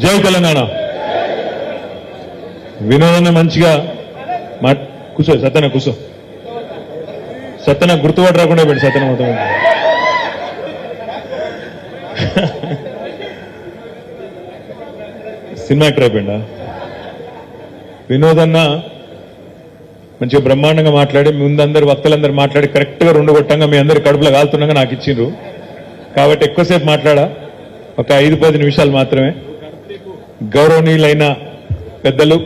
జై తెలంగాణ. వినోదన్న మంచిగా కూర్చో సత్యన, కూర్చో సత్యన, గుర్తుపట్టు రాకుండా పెట్టి సత్యన మొత్తం. సినిమా యాక్టర్ అయిపోయిందా? వినోదన్న మంచిగా బ్రహ్మాండంగా మాట్లాడి ముందందరు వక్తలందరూ మాట్లాడి కరెక్ట్గా 2 కొట్టంగా మీ అందరు కడుపులో కాలుతుండగా నాకు ఇచ్చిండ్రు. కాబట్టి ఎక్కువసేపు మాట్లాడా, ఒక 5-10 నిమిషాలు మాత్రమే. గౌరవనీయులైన పెద్దలు,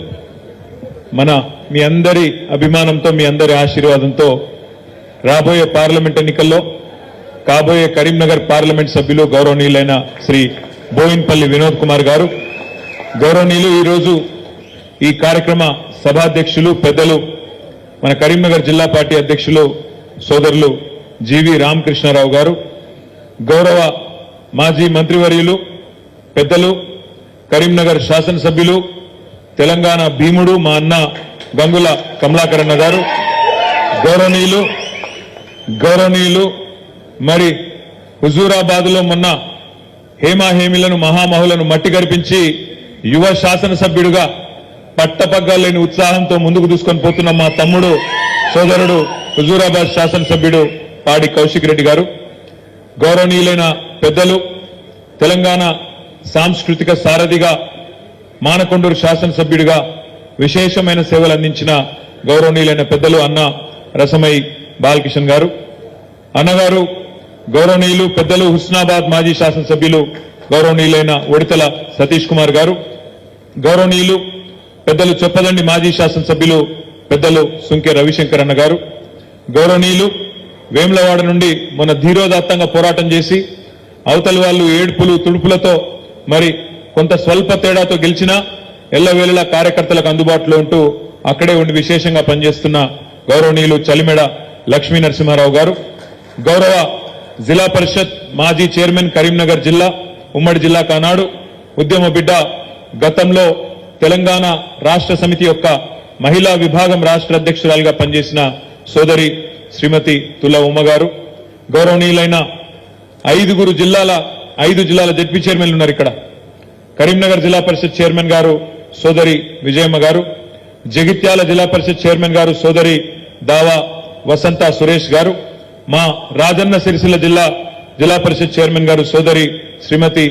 మీ అందరి అభిమానంతో, మీ అందరి ఆశీర్వాదంతో రాబోయే పార్లమెంట్ ఎన్నికల్లో కాబోయే కరీంనగర్ పార్లమెంట్ సభ్యులు గౌరవనీయులైన శ్రీ బోయిన్పల్లి వినోద్ కుమార్ గారు, గౌరవనీయులు ఈరోజు ఈ కార్యక్రమ సభాధ్యక్షులు పెద్దలు మన కరీంనగర్ జిల్లా పార్టీ అధ్యక్షులు సోదరులు జీవి రామకృష్ణారావు గారు, గౌరవ మాజీ మంత్రివర్యులు పెద్దలు కరీంనగర్ శాసనసభ్యులు తెలంగాణ భీముడు మా అన్న గంగుల కమలాకరన్న గారు, గౌరవనీయులు మరి హుజూరాబాద్ లో మొన్న హేమాహేమిలను మహామహులను మట్టి గరిపించి యువ శాసనసభ్యుడిగా పట్టపగ్గాలు లేని ఉత్సాహంతో ముందుకు దూసుకొని పోతున్న మా తమ్ముడు సోదరుడు హుజూరాబాద్ శాసనసభ్యుడు పాడి కౌశిక్ రెడ్డి గారు, గౌరవనీయులైన పెద్దలు తెలంగాణ సాంస్కృతిక సారథిగా మానకొండూరు శాసనసభ్యుడిగా విశేషమైన సేవలు అందించిన గౌరవనీయులైన పెద్దలు అన్న రసమై బాలకిషన్ గారు, అన్నగారు గౌరవనీయులు పెద్దలు హుస్నాబాద్ మాజీ శాసనసభ్యులు గౌరవనీయులైన ఒడితల సతీష్ కుమార్ గారు, గౌరవనీయులు పెద్దలు చొప్పదండి మాజీ శాసనసభ్యులు పెద్దలు సుంకె రవిశంకర్ అన్న గారు, గౌరవనీయులు వేములవాడ నుండి మొన్న ధీరోదాత్తంగా పోరాటం చేసి అవతలి వాళ్ళు ఏడుపులు తుడుపులతో మరి కొంత స్వల్ప తేడాతో గెలిచినా ఎల్లవేళలా కార్యకర్తలకు అందుబాటులో ఉంటూ అక్కడే ఉండి విశేషంగా పనిచేస్తున్న గౌరవనీయులు చలిమెడ లక్ష్మీ నరసింహారావు గారు, గౌరవ జిల్లా పరిషత్ మాజీ చైర్మన్ కరీంనగర్ జిల్లా ఉమ్మడి జిల్లా కానాడు ఉద్యమ బిడ్డ, గతంలో తెలంగాణ రాష్ట్ర సమితి యొక్క మహిళా విభాగం రాష్ట్ర అధ్యక్షురాలుగా పనిచేసిన సోదరి శ్రీమతి తుల ఉమ్మ గారు, గౌరవనీయులైన 5 జిల్లాల జడ్పీ చైర్మన్లు ఉన్నారు ఇక్కడ. కరీంనగర్ జిల్లా పరిషత్ చైర్మన్ గారు సోదరి విజయమ్మ గారు, జగిత్యాల జిల్లా పరిషత్ చైర్మన్ గారు సోదరి దావా వసంత సురేష్ గారు, మా రాజన్న సిరిసిల్ల జిల్లా పరిషత్ చైర్మన్ గారు సోదరి శ్రీమతి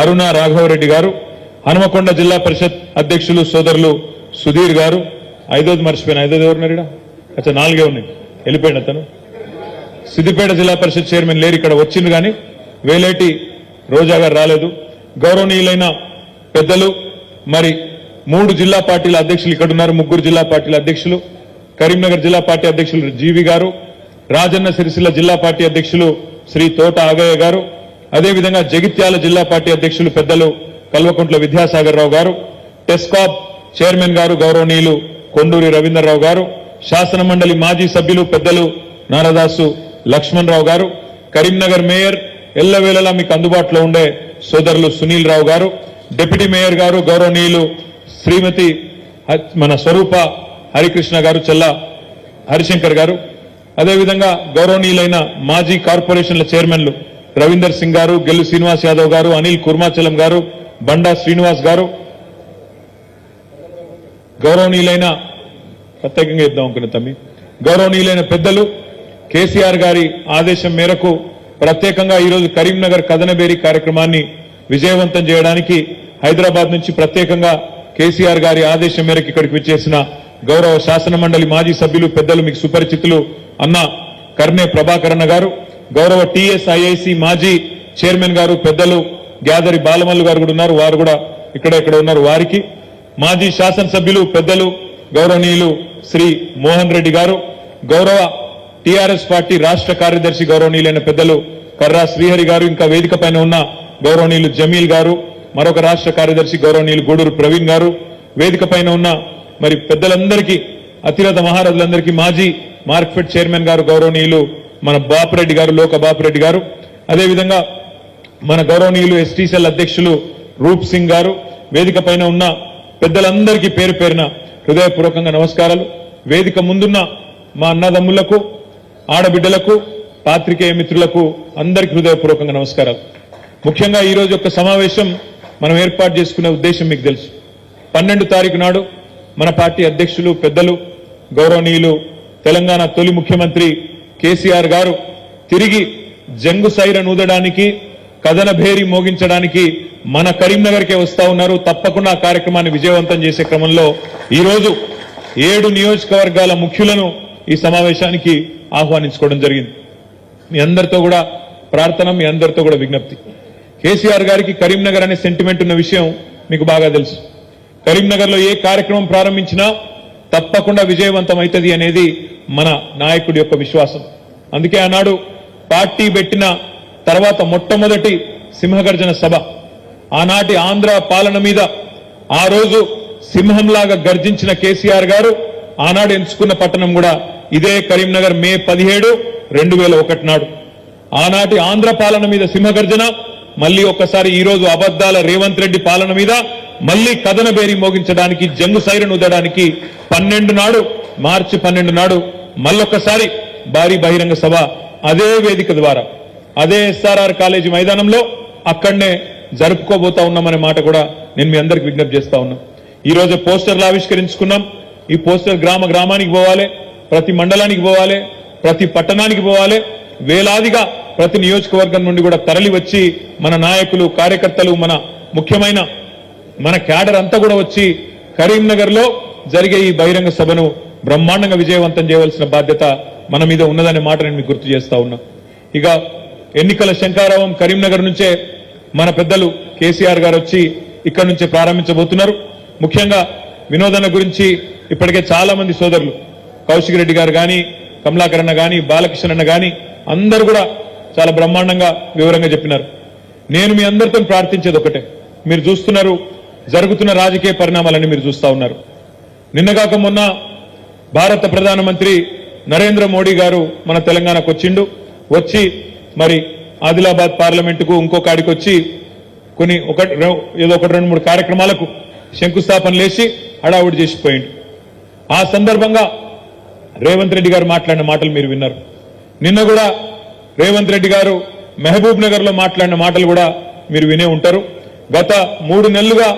అరుణ రాఘవరెడ్డి గారు, హనుమకొండ జిల్లా పరిషత్ అధ్యక్షులు సోదరులు సుధీర్ గారు, 5వ మర్చిపోయిన 5వ ఎవరున్నారు? అచ్చా 4 ఉన్నాయి, వెళ్ళిపోయిన అతను. సిద్దిపేట జిల్లా పరిషత్ చైర్మన్ లేరు, ఇక్కడ వచ్చింది కానీ వేలేటి రోజా గారు రాలేదు. గౌరవనీయులైన పెద్దలు మరి 3 జిల్లా పార్టీల అధ్యక్షులు ఇక్కడ ఉన్నారు, 3 జిల్లా పార్టీల అధ్యక్షులు, కరీంనగర్ జిల్లా పార్టీ అధ్యక్షులు జీవి గారు, రాజన్న సిరిసిల్ల జిల్లా పార్టీ అధ్యక్షులు శ్రీ తోట ఆగయ్య గారు, అదేవిధంగా జగిత్యాల జిల్లా పార్టీ అధ్యక్షులు పెద్దలు కల్వకుంట్ల విద్యాసాగర్ రావు గారు, టెస్కాప్ చైర్మన్ గారు గౌరవనీయులు కొండూరి రవీంద్రరావు గారు, శాసన మండలి మాజీ సభ్యులు పెద్దలు నారదాసు లక్ష్మణ్ రావు గారు, కరీంనగర్ మేయర్ ఎల్లవేళలా మీకు అందుబాటులో ఉండే సోదరులు సునీల్ రావు గారు, డిప్యూటీ మేయర్ గారు గౌరవనీయులు శ్రీమతి మన స్వరూప హరికృష్ణ గారు, చెల్ల హరిశంకర్ గారు, అదేవిధంగా గౌరవనీయులైన మాజీ కార్పొరేషన్ల చైర్మన్లు రవీందర్ సింగ్ గారు, గెల్లు శ్రీనివాస్ యాదవ్ గారు, అనిల్ కుర్మాచలం గారు, బండా శ్రీనివాస్ గారు, గౌరవనీయులైన ప్రత్యేకంగా ఇద్దాం అనుకున్న తమ్మి గౌరవనీయులైన పెద్దలు కేసీఆర్ గారి ఆదేశం మేరకు ప్రత్యేకంగా ఈరోజు కరీంనగర్ కథనబేరి కార్యక్రమాన్ని విజయవంతం చేయడానికి హైదరాబాద్ నుంచి ప్రత్యేకంగా కేసీఆర్ గారి ఆదేశం మేరకు ఇక్కడికి విచ్చేసిన గౌరవ శాసన మండలి మాజీ సభ్యులు పెద్దలు మీకు సుపరిచితులు అన్న కర్నే ప్రభాకరన్న గారు, గౌరవ టీఎస్ఐఐసి మాజీ చైర్మన్ గారు పెద్దలు గ్యాదరి బాలమల్లు గారు కూడా ఉన్నారు, వారు కూడా ఇక్కడ ఉన్నారు. వారికి మాజీ శాసనసభ్యులు పెద్దలు గౌరవనీయులు శ్రీ మోహన్ రెడ్డి గారు, గౌరవ టీఆర్ఎస్ పార్టీ రాష్ట్ర కార్యదర్శి గౌరవనీయులైన పెద్దలు కర్రా శ్రీహరి గారు, ఇంకా వేదిక పైన ఉన్న గౌరవనీయులు జమీల్ గారు, మరొక రాష్ట్ర కార్యదర్శి గౌరవనీయులు గూడూరు ప్రవీణ్ గారు, వేదిక పైన ఉన్న మరి పెద్దలందరికీ అతిరథ మహారథులందరికీ మాజీ మార్కెట్ చైర్మన్ గారు గౌరవనీయులు మన బాపిరెడ్డి గారు, లోక బాపిరెడ్డి గారు, అదేవిధంగా మన గౌరవనీయులు ఎస్టీసెల్ అధ్యక్షులు రూప్ సింగ్ గారు, వేదిక పైన ఉన్న పెద్దలందరికీ పేరు పేరున హృదయపూర్వకంగా నమస్కారాలు. వేదిక ముందున్న మా అన్నదమ్ములకు, ఆడబిడ్డలకు, పాత్రికేయ మిత్రులకు అందరికీ హృదయపూర్వకంగా నమస్కారాలు. ముఖ్యంగా ఈ రోజు యొక్క సమావేశం మనం ఏర్పాటు చేసుకునే ఉద్దేశం మీకు తెలుసు. 12 తారీఖు నాడు మన పార్టీ అధ్యక్షులు పెద్దలు గౌరవనీయులు తెలంగాణ తొలి ముఖ్యమంత్రి కేసీఆర్ గారు తిరిగి జంగు సైరన్ ఊదడానికి కథన భేరి మోగించడానికి మన కరీంనగర్కే వస్తా ఉన్నారు. తప్పకుండా ఆ కార్యక్రమాన్ని విజయవంతం చేసే క్రమంలో ఈ రోజు 7 నియోజకవర్గాల ముఖ్యులను ఈ సమావేశానికి ఆహ్వానించుకోవడం జరిగింది. మీ అందరితో కూడా ప్రార్థన, మీ అందరితో కూడా విజ్ఞప్తి. కేసీఆర్ గారికి కరీంనగర్ అనే సెంటిమెంట్ ఉన్న విషయం మీకు బాగా తెలుసు. కరీంనగర్ లో ఏ కార్యక్రమం ప్రారంభించినా తప్పకుండా విజయవంతం అవుతుంది అనేది మన నాయకుడి యొక్క విశ్వాసం. అందుకే ఆనాడు పార్టీ పెట్టిన తర్వాత మొట్టమొదటి సింహగర్జన సభ, ఆనాటి ఆంధ్ర పాలన మీద ఆ రోజు సింహంలాగా గర్జించిన కేసీఆర్ గారు ఆనాడు ఎంచుకున్న పట్టణం కూడా ఇదే కరీంనగర్. మే 17, 2001 నాడు ఆనాటి ఆంధ్ర పాలన మీద సింహగర్జన, మళ్లీ ఒక్కసారి ఈ రోజు అబద్దాల రేవంత్ రెడ్డి పాలన మీద మళ్లీ కథన బేరీ మోగించడానికి, జంగు సైరన్ ఊదడానికి 12 నాడు, మార్చి 12 నాడు మళ్ళొక్కసారి భారీ బహిరంగ సభ అదే వేదిక ద్వారా, అదే ఎస్ఆర్ఆర్ కాలేజీ మైదానంలో అక్కడనే జరుపుకోబోతా ఉన్నామనే మాట కూడా నేను మీ అందరికి విజ్ఞప్తి చేస్తా ఉన్నా. ఈ రోజు పోస్టర్లు ఆవిష్కరించుకున్నాం. ఈ పోస్టర్ గ్రామ గ్రామానికి పోవాలి, ప్రతి మండలానికి పోవాలి, ప్రతి పట్టణానికి పోవాలి. వేలాదిగా ప్రతి నియోజకవర్గం నుండి కూడా తరలి వచ్చి మన నాయకులు, కార్యకర్తలు, మన ముఖ్యమైన మన క్యాడర్ అంతా కూడా వచ్చి కరీంనగర్ లో జరిగే ఈ బహిరంగ సభను బ్రహ్మాండంగా విజయవంతం చేయవలసిన బాధ్యత మన మీద ఉన్నదనే మాట నేను మీకు గుర్తు చేస్తా ఉన్నా. ఇక ఎన్నికల శంఖారావం కరీంనగర్ నుంచే మన పెద్దలు కేసీఆర్ గారు వచ్చి ఇక్కడ నుంచే ప్రారంభించబోతున్నారు. ముఖ్యంగా వినోదన గురించి ఇప్పటికే చాలా మంది సోదరులు, కౌశిక్ రెడ్డి గారు గాని, కమలాకర్ అన్న గాని, బాలకృష్ణ అన్న గాని అందరూ కూడా చాలా బ్రహ్మాండంగా వివరంగా చెప్పినారు. నేను మీ అందరితో ప్రార్థించేది ఒకటే, మీరు చూస్తున్నారు జరుగుతున్న రాజకీయ పరిణామాలన్నీ మీరు చూస్తా ఉన్నారు. నిన్నగాక మొన్న భారత ప్రధానమంత్రి నరేంద్ర మోడీ గారు మన తెలంగాణకు వచ్చిండు. వచ్చి మరి ఆదిలాబాద్ పార్లమెంటుకు ఇంకో కాడికి వచ్చి ఏదో ఒకటి 2-3 కార్యక్రమాలకు శంకుస్థాపన లేచి హడావుడి చేసిపోయిండు. ఆ సందర్భంగా రేవంత్ రెడ్డి గారు మాట్లాడిన మాటలు మీరు విన్నారు. నిన్న కూడా రేవంత్ రెడ్డి గారు మహబూబ్ నగర్ లో మాట్లాడిన మాటలు కూడా మీరు వినే ఉంటారు. గత 3 నెలలుగా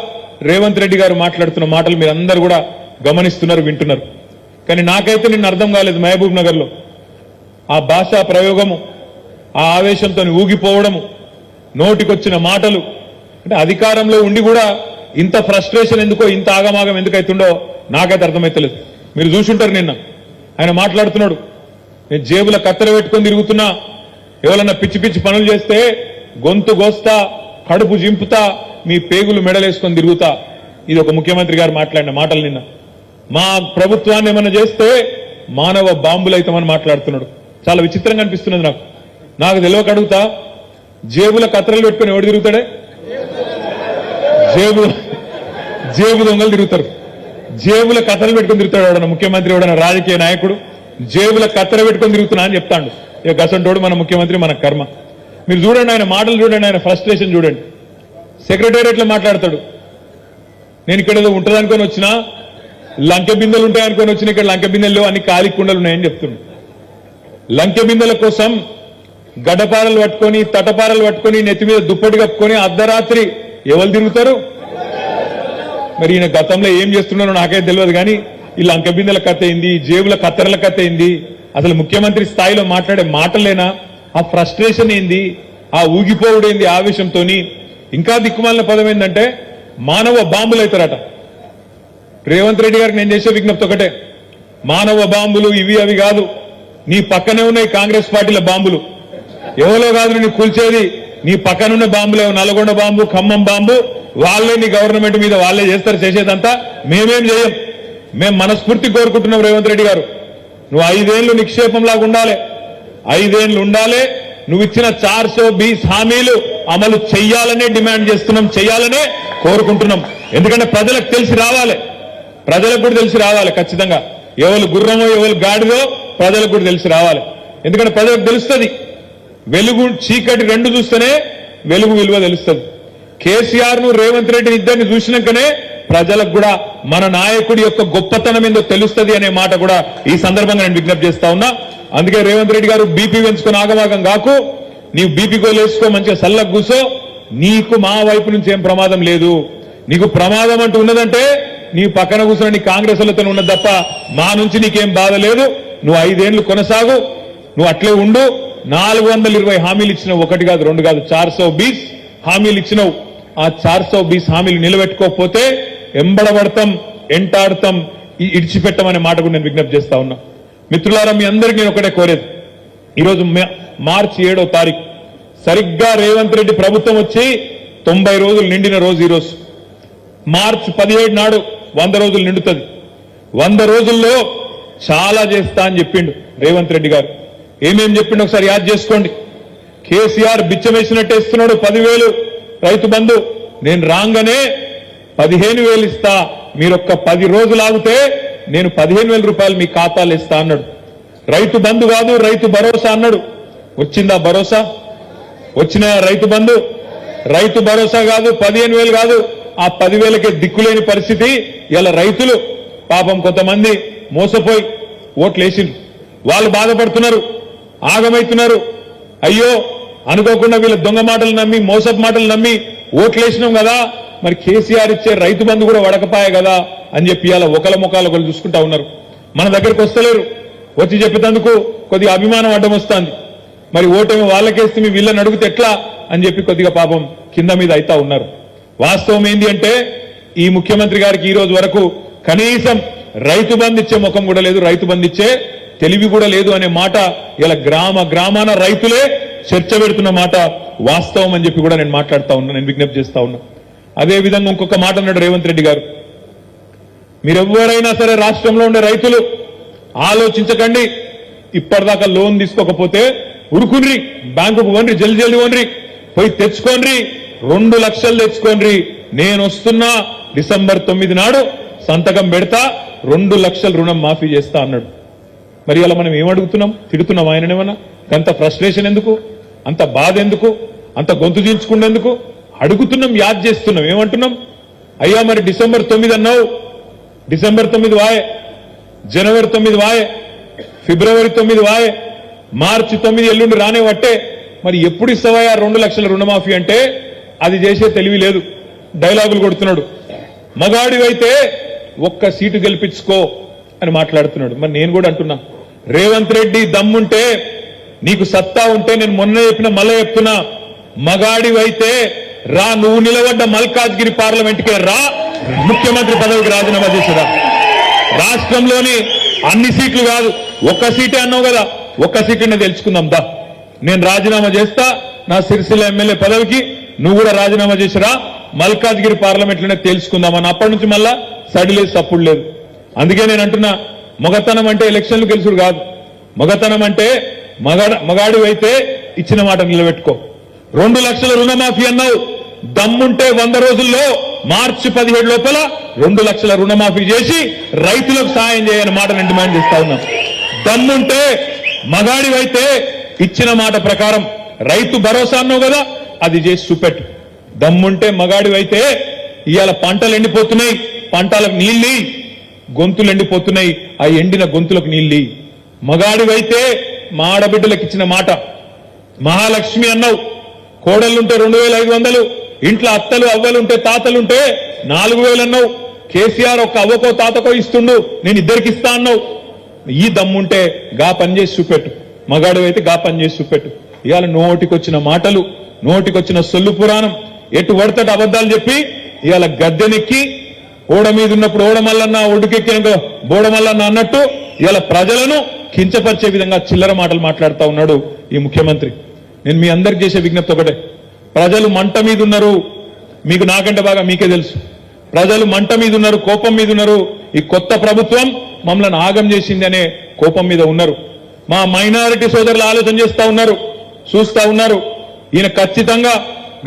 రేవంత్ రెడ్డి గారు మాట్లాడుతున్న మాటలు మీరు అందరూ కూడా గమనిస్తున్నారు, వింటున్నారు. కానీ నాకైతే నిన్న అర్థం కాలేదు. మహబూబ్ నగర్ లో ఆ భాషా ప్రయోగము, ఆ ఆవేశంతో ఊగిపోవడము, నోటికొచ్చిన మాటలు, అంటే అధికారంలో ఉండి కూడా ఇంత ఫ్రస్ట్రేషన్ ఎందుకో, ఇంత ఆగమాగం ఎందుకైతుండో నాకైతే అర్థమైతలేదు. మీరు చూసుంటారు నిన్న ఆయన మాట్లాడుతున్నాడు, నేను జేబుల కత్తెర పెట్టుకొని తిరుగుతున్నా, ఎవరన్నా పిచ్చి పిచ్చి పనులు చేస్తే గొంతు గోస్తా, కడుపు జింపుతా, మీ పేగులు మెడలేసుకొని తిరుగుతా. ఇది ఒక ముఖ్యమంత్రి గారు మాట్లాడిన మాటలు. నిన్న మా ప్రభుత్వాన్ని ఏమన్నా చేస్తే మానవ బాంబులైతామని మాట్లాడుతున్నాడు. చాలా విచిత్రంగా అనిపిస్తున్నది నాకు తెలియక అడుగుతా, జేబుల కత్తెరలు పెట్టుకుని ఎవడు తిరుగుతాడే? జేబు దొంగలు తిరుగుతారు. జేబుల కత్తెరలు పెట్టుకుని తిరుగుతాడు ఎవడన్నా ముఖ్యమంత్రి, ఎవడన్నా రాజకీయ నాయకుడు జేబుల కత్తెర పెట్టుకుని తిరుగుతున్నా అని చెప్తాడు. ఇక గసంటోడు మన ముఖ్యమంత్రి, మన కర్మ. మీరు చూడండి, ఆయన మాటలు చూడండి, ఆయన ఫ్రస్ట్రేషన్ చూడండి. సెక్రటేరియట్లో మాట్లాడతాడు, నేను ఇక్కడ ఏదో ఉంటుందనుకొని వచ్చినా, లంకె బిందెలు ఉంటాయనుకొని వచ్చిన, ఇక్కడ లంకె బిందెల్లో అన్ని ఖాళీ కుండలు ఉన్నాయని చెప్తున్నాడు. లంకె బిందెల కోసం గడ్డపారలు పట్టుకొని, తటపారలు పట్టుకొని, నెత్తి మీద దుప్పటి కప్పుకొని అర్ధరాత్రి ఎవరు తిరుగుతారు? మరి ఈయన గతంలో ఏం చేస్తున్నారో నాకైతే తెలియదు. కానీ ఈ లంక బిందెల కథ ఏంది, జేబుల కత్తెరల కథ ఏంది, అసలు ముఖ్యమంత్రి స్థాయిలో మాట్లాడే మాటలేనా? ఆ ఫ్రస్ట్రేషన్ ఏంది, ఆ ఊగిపోవుడేంది ఆవేశంతో? ఇంకా దిక్కుమాలిన పదం ఏంటంటే మానవ బాంబులు అవుతారట. రేవంత్ రెడ్డి గారికి నేను చేసే విజ్ఞప్తి ఒకటే, మానవ బాంబులు ఇవి అవి కాదు, నీ పక్కనే ఉన్నాయి కాంగ్రెస్ పార్టీల బాంబులు. ఎవరో కాదు నీ కూల్చేది, నీ పక్కనున్న బాంబులే. నల్గొండ బాంబు, ఖమ్మం బాంబు, వాళ్ళే నీ గవర్నమెంట్ మీద వాళ్ళే చేస్తారు. చేసేదంతా మేమేం చేయం. మేము మనస్ఫూర్తి కోరుకుంటున్నాం రేవంత్ రెడ్డి గారు, నువ్వు 5 ఏళ్లు నిక్షేపంలాగా ఉండాలి, 5 ఏళ్లు ఉండాలి. నువ్వు ఇచ్చిన 420 హామీలు అమలు చెయ్యాలనే డిమాండ్ చేస్తున్నాం, చెయ్యాలనే కోరుకుంటున్నాం. ఎందుకంటే ప్రజలకు తెలిసి రావాలి, ప్రజలకు కూడా తెలిసి రావాలి. ఖచ్చితంగా ఎవరు గుర్రమో ఎవరు గాడిదో ప్రజలకు కూడా తెలిసి రావాలి. ఎందుకంటే ప్రజలకు తెలుస్తుంది, వెలుగు చీకటి 2 చూస్తేనే వెలుగు విలువ తెలుస్తుంది. కేసీఆర్ ను రేవంత్ రెడ్డిని ఇద్దరిని చూసినాకనే ప్రజలకు కూడా మన నాయకుడి యొక్క గొప్పతనం ఏందో తెలుస్తుంది అనే మాట కూడా ఈ సందర్భంగా నేను విజ్ఞప్తి చేస్తా ఉన్నా. అందుకే రేవంత్ రెడ్డి గారు బీపీ పెంచుకొని ఆగమాగం కాకు, నీవు బీపీ గోలు వేసుకో, మంచిగా సల్లకు కూసో, నీకు మా వైపు నుంచి ఏం ప్రమాదం లేదు. నీకు ప్రమాదం అంటూ ఉన్నదంటే నీ పక్కన కూర్చున్న నీ కాంగ్రెస్ వాళ్ళతో ఉన్నది తప్ప మా నుంచి నీకేం బాధ లేదు. నువ్వు 5 ఏళ్లు కొనసాగు, నువ్వు అట్లే ఉండు. 420 హామీలు ఇచ్చినావు, 1 కాదు 2 కాదు 420 హామీలు ఇచ్చినావు. ఆ 420 హామీలు నిలబెట్టుకోకపోతే ఎంబడబడతాం, ఎంటాడతాం, ఇడిచిపెట్టమనే మాట కూడా నేను విజ్ఞప్తి చేస్తా ఉన్నా. మిత్రులారా, మీ అందరికీ నేను ఒకటే కోరేది, ఈరోజు మార్చి 7వ తారీఖు సరిగ్గా రేవంత్ రెడ్డి ప్రభుత్వం వచ్చి 90 రోజులు నిండిన రోజు ఈరోజు. మార్చి 17 నాడు 100 రోజులు నిండుతుంది. 100 రోజుల్లో చాలా చేస్తా అని చెప్పిండు రేవంత్ రెడ్డి గారు. ఏమేం చెప్పిండు ఒకసారి యాద్ చేసుకోండి. కేసీఆర్ బిచ్చమేసినట్టు ఇస్తున్నాడు 10,000 రైతు బంధు. నేను రాగానే 15,000 ఇస్తా, మీరొక్క 10 రోజులు ఆగితే నేను 15,000 రూపాయలు మీ ఖాతాలు ఇస్తా అన్నాడు. రైతు బంధు కాదు, రైతు భరోసా అన్నాడు. వచ్చిందా భరోసా? వచ్చిన రైతు బంధు? రైతు భరోసా కాదు, 15,000 కాదు, ఆ 10,000కే దిక్కులేని పరిస్థితి. ఇలా రైతులు పాపం కొంతమంది మోసపోయి ఓట్లు వేసిండ్రు, వాళ్ళు బాధపడుతున్నారు, ఆగమైతున్నారు. అయ్యో అనుకోకుండా వీళ్ళ దొంగ మాటలు నమ్మి, మోసపు మాటలు నమ్మి ఓట్లేసినాం కదా, మరి కేసీఆర్ ఇచ్చే రైతు బంధు కూడా వడకపాయే కదా అని చెప్పి ఇలా ఒకళ్ళ ముఖాలు ఒకళ్ళు చూసుకుంటా ఉన్నారు. మన దగ్గరకు వస్తలేరు. వచ్చి చెప్పేందుకు కొద్దిగా అభిమానం అడ్డం వస్తుంది. మరి ఓటమి వాళ్ళకేస్తే మీ వీళ్ళని అడిగితే ఎట్లా అని చెప్పి కొద్దిగా పాపం కింద మీద అయితా ఉన్నారు. వాస్తవం ఏంది అంటే ఈ ముఖ్యమంత్రి గారికి ఈ రోజు వరకు కనీసం రైతు బంధు ఇచ్చే ముఖం కూడా లేదు, రైతు బంధు ఇచ్చే తెలివి కూడా లేదు అనే మాట ఇలా గ్రామాన రైతులే చర్చ పెడుతున్న మాట వాస్తవం అని చెప్పి కూడా నేను మాట్లాడుతా ఉన్నా, నేను విజ్ఞప్తి చేస్తా ఉన్నా. అదే విధంగా ఇంకొక మాట అన్నాడు రేవంత్ రెడ్డి గారు, మీరెవ్వరైనా సరే రాష్ట్రంలో ఉండే రైతులు ఆలోచించకండి, ఇప్పటిదాకా లోన్ తీసుకోకపోతే ఉరుకున్రి, బ్యాంకుకు పోండి, జల్దీ పోండి, పోయి తెచ్చుకోండి, 2 లక్షలు తెచ్చుకోండి, నేను వస్తున్నా డిసెంబర్ 9 నాడు సంతకం పెడతా, 2 లక్షల రుణం మాఫీ చేస్తా అన్నాడు. మరి అలా మనం ఏమడుగుతున్నాం? తిడుతున్నాం ఆయననేమన్నా? అంత ఫ్రస్ట్రేషన్ ఎందుకు, అంత బాధ ఎందుకు, అంత గొంతు చీల్చుకునేందుకు? అడుగుతున్నాం, యాద్ చేస్తున్నాం. ఏమంటున్నాం? అయ్యా మరి డిసెంబర్ 9 అన్నావు, డిసెంబర్ 9 వాయే, జనవరి 9 వాయే, ఫిబ్రవరి 9 వాయే, మార్చి 9 ఎల్లుండి రానే వట్టే, మరి ఎప్పుడు ఇస్తావా 2 లక్షల రుణమాఫీ అంటే అది చేసే తెలివి లేదు, డైలాగులు కొడుతున్నాడు. మగాడివైతే 1 సీటు గెలిపించుకో అని మాట్లాడుతున్నాడు. మరి నేను కూడా అంటున్నా, రేవంత్ రెడ్డి దమ్ముంటే, నీకు సత్తా ఉంటే, నేను మొన్న చెప్పిన మళ్ళీ చెప్తున్నా, మగాడివైతే రా, నువ్వు నిలబడ్డ మల్కాజ్గిరి పార్లమెంట్కే రా, ముఖ్యమంత్రి పదవికి రాజీనామా చేసిరా. రాష్ట్రంలోని అన్ని సీట్లు కాదు, 1 సీటే అన్నావు కదా, 1 సీటునే తెలుసుకుందాం దా. నేను రాజీనామా చేస్తా నా సిరిసిల్ల ఎమ్మెల్యే పదవికి, నువ్వు కూడా రాజీనామా చేసిరా, మల్కాజ్గిరి పార్లమెంట్లోనే తెలుసుకుందామని. అప్పటి నుంచి మళ్ళా సడిలేదు, సప్పుడు లేదు. అందుకే నేను అంటున్నా, మగతనం అంటే ఎలక్షన్లు గెలుచుడు కాదు, మగతనం అంటే మగాడివైతే ఇచ్చిన మాట నిలబెట్టుకో. 2 లక్షల రుణమాఫీ అన్నావు, దమ్ముంటే 100 రోజుల్లో మార్చి 17 లోపల 2 లక్షల రుణమాఫీ చేసి రైతులకు సాయం చేయని మాట నేను డిమాండ్ చేస్తా ఉన్నాం. దమ్ముంటే మగాడివైతే ఇచ్చిన మాట ప్రకారం రైతు భరోసా అన్నావు కదా, అది చేసి చూపెట్టు. దమ్ముంటే మగాడివైతే ఇవాళ పంటలు ఎండిపోతున్నాయి, పంటలకు నీళ్ళి, గొంతులు ఎండిపోతున్నాయి, ఆ ఎండిన గొంతులకు నీళ్ళి. మగాడివైతే మా ఆడబిడ్డలకు ఇచ్చిన మాట, మహాలక్ష్మి అన్నావు, కోడళ్లుంటే 2,500, ఇంట్లో అత్తలు అవ్వలుంటే తాతలుంటే 4,000 అన్నావు. కేసీఆర్ ఒక అవ్వకో తాతకో ఇస్తుండు, నేను 2కి ఇస్తా అన్నావు. ఈ దమ్ముంటే గా పని చేసి చూపెట్టు, మగాడు అయితే గా పని చేసి చూపెట్టు. ఇవాళ నోటికొచ్చిన మాటలు, నోటికొచ్చిన సొల్లు పురాణం, ఎటు పడతట అబద్దాలు చెప్పి ఇవాళ గద్దెనెక్కి ఓడ మీద ఉన్నప్పుడు ఓడమల్లన్న, ఒడ్డుకెక్కిన బోడమల్లన్న అన్నట్టు ఇవాళ ప్రజలను కించపరిచే విధంగా చిల్లర మాటలు మాట్లాడుతూ ఉన్నాడు ఈ ముఖ్యమంత్రి. నేను మీ అందరికి చేసే విజ్ఞప్తి ఒకటే, ప్రజలు మంట మీద ఉన్నారు, మీకు నాకంటే బాగా మీకే తెలుసు. ప్రజలు మంట మీద ఉన్నారు, కోపం మీద ఉన్నారు. ఈ కొత్త ప్రభుత్వం మమ్మల్ని ఆగం చేసింది అనే కోపం మీద ఉన్నారు. మా మైనారిటీ సోదరులు ఆలోచన చేస్తా ఉన్నారు, చూస్తా ఉన్నారు. ఈయన ఖచ్చితంగా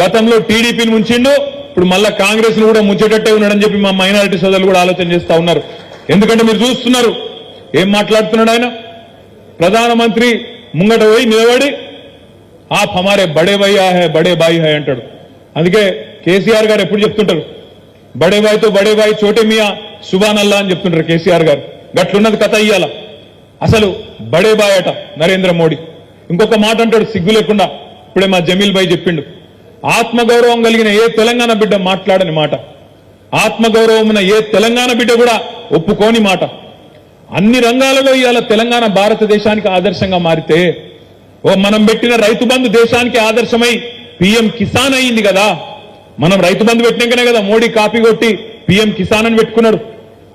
గతంలో టీడీపీని ముంచిండు, ఇప్పుడు మళ్ళా కాంగ్రెస్ ను కూడా ముంచేటట్టే ఉన్నాడని చెప్పి మా మైనారిటీ సోదరులు కూడా ఆలోచన చేస్తా ఉన్నారు. ఎందుకంటే మీరు చూస్తున్నారు ఏం మాట్లాడుతున్నాడు ఆయన. ప్రధానమంత్రి ముంగట పోయి నిలబడి ఆప్ హమారే బడే భయ్యా హై, బడే బాయి హై అంటాడు. అందుకే కేసీఆర్ గారు ఎప్పుడు చెప్తుంటారు, బడే బాయితో బడే బాయి చోటే మియా సుబాన్ అల్లా అని చెప్తుంటారు కేసీఆర్ గారు. గట్లున్నది కథ ఇయ్యాల. అసలు బడే బాయ్ అట నరేంద్ర మోడీ. ఇంకొక మాట అంటాడు సిగ్గు లేకుండా, ఇప్పుడే మా జమీల్ భాయ్ చెప్పిండు, ఆత్మగౌరవం కలిగిన ఏ తెలంగాణ బిడ్డ మాట్లాడని మాట, ఆత్మగౌరవం ఉన్న ఏ తెలంగాణ బిడ్డ కూడా ఒప్పుకోని మాట. అన్ని రంగాలలో ఇవాళ తెలంగాణ భారతదేశానికి ఆదర్శంగా మారితే, మనం పెట్టిన రైతు బంధు దేశానికి ఆదర్శమై పీఎం కిసాన్ అయింది కదా. మనం రైతు బంధు పెట్టినాకనే కదా మోడీ కాపీ కొట్టి పీఎం కిసాన్ అని పెట్టుకున్నాడు.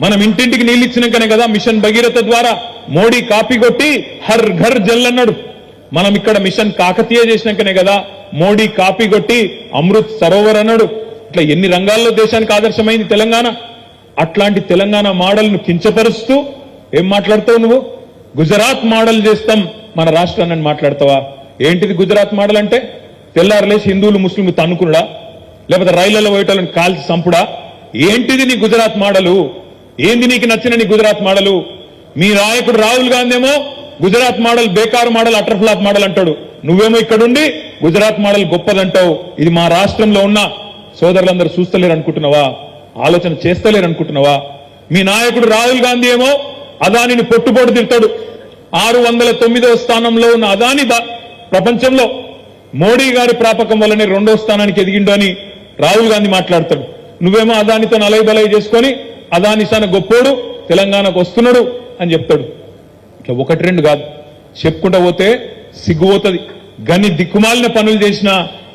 మనం ఇంటింటికి నీళ్ళు ఇచ్చినాకనే కదా మిషన్ భగీరథ ద్వారా మోడీ కాపీ కొట్టి హర్ ఘర్ జల్ అన్నాడు. మనం ఇక్కడ మిషన్ కాకతీయ చేసినాకనే కదా మోడీ కాపీ కొట్టి అమృత్ సరోవర్ అన్నాడు. ఇట్లా ఎన్ని రంగాల్లో దేశానికి ఆదర్శమైంది తెలంగాణ. అట్లాంటి తెలంగాణ మోడల్ను కించపరుస్తూ ఏం మాట్లాడతావు నువ్వు? గుజరాత్ మోడల్ చేస్తాం మన రాష్ట్రాన్ని మాట్లాడతావా? ఏంటిది గుజరాత్ మోడల్ అంటే? తెల్లారలేసి హిందువులు ముస్లింలు తన్నుకునుడా, లేకపోతే రైళ్లలో పోయేటోళ్ళని కాల్చి చంపుడా? ఏంటిది నీ గుజరాత్ మోడలు? ఏంది నీకు నచ్చిన నీ గుజరాత్ మోడలు? మీ నాయకుడు రాహుల్ గాంధీ ఏమో గుజరాత్ మోడల్ బేకారు మోడల్, అటర్ ఫ్లాప్ మోడల్ అంటాడు. నువ్వేమో ఇక్కడుండి గుజరాత్ మోడల్ గొప్పదంటావు. ఇది మా రాష్ట్రంలో ఉన్న సోదరులందరూ చూస్తలేరు అనుకుంటున్నావా? ఆలోచన చేస్తలేరు అనుకుంటున్నావా? మీ నాయకుడు రాహుల్ గాంధీ ఏమో అదానిని పొట్టుపోటు తిడతాడు. 609వ స్థానంలో ఉన్న అదాని ప్రపంచంలో మోడీ గారి ప్రాపకం వల్లనే 2వ స్థానానికి ఎదిగిండు అని రాహుల్ గాంధీ మాట్లాడతాడు. నువ్వేమో అదానితో నలైబలై చేసుకొని అదాని సాన గొప్పోడు తెలంగాణకు వస్తున్నాడు అని చెప్తాడు. ఇట్లా ఒకటి రెండు కాదు, చెప్పుకుంటా పోతే సిగ్గుపోతుంది. గని దిక్కుమాలిన పనులు చేసిన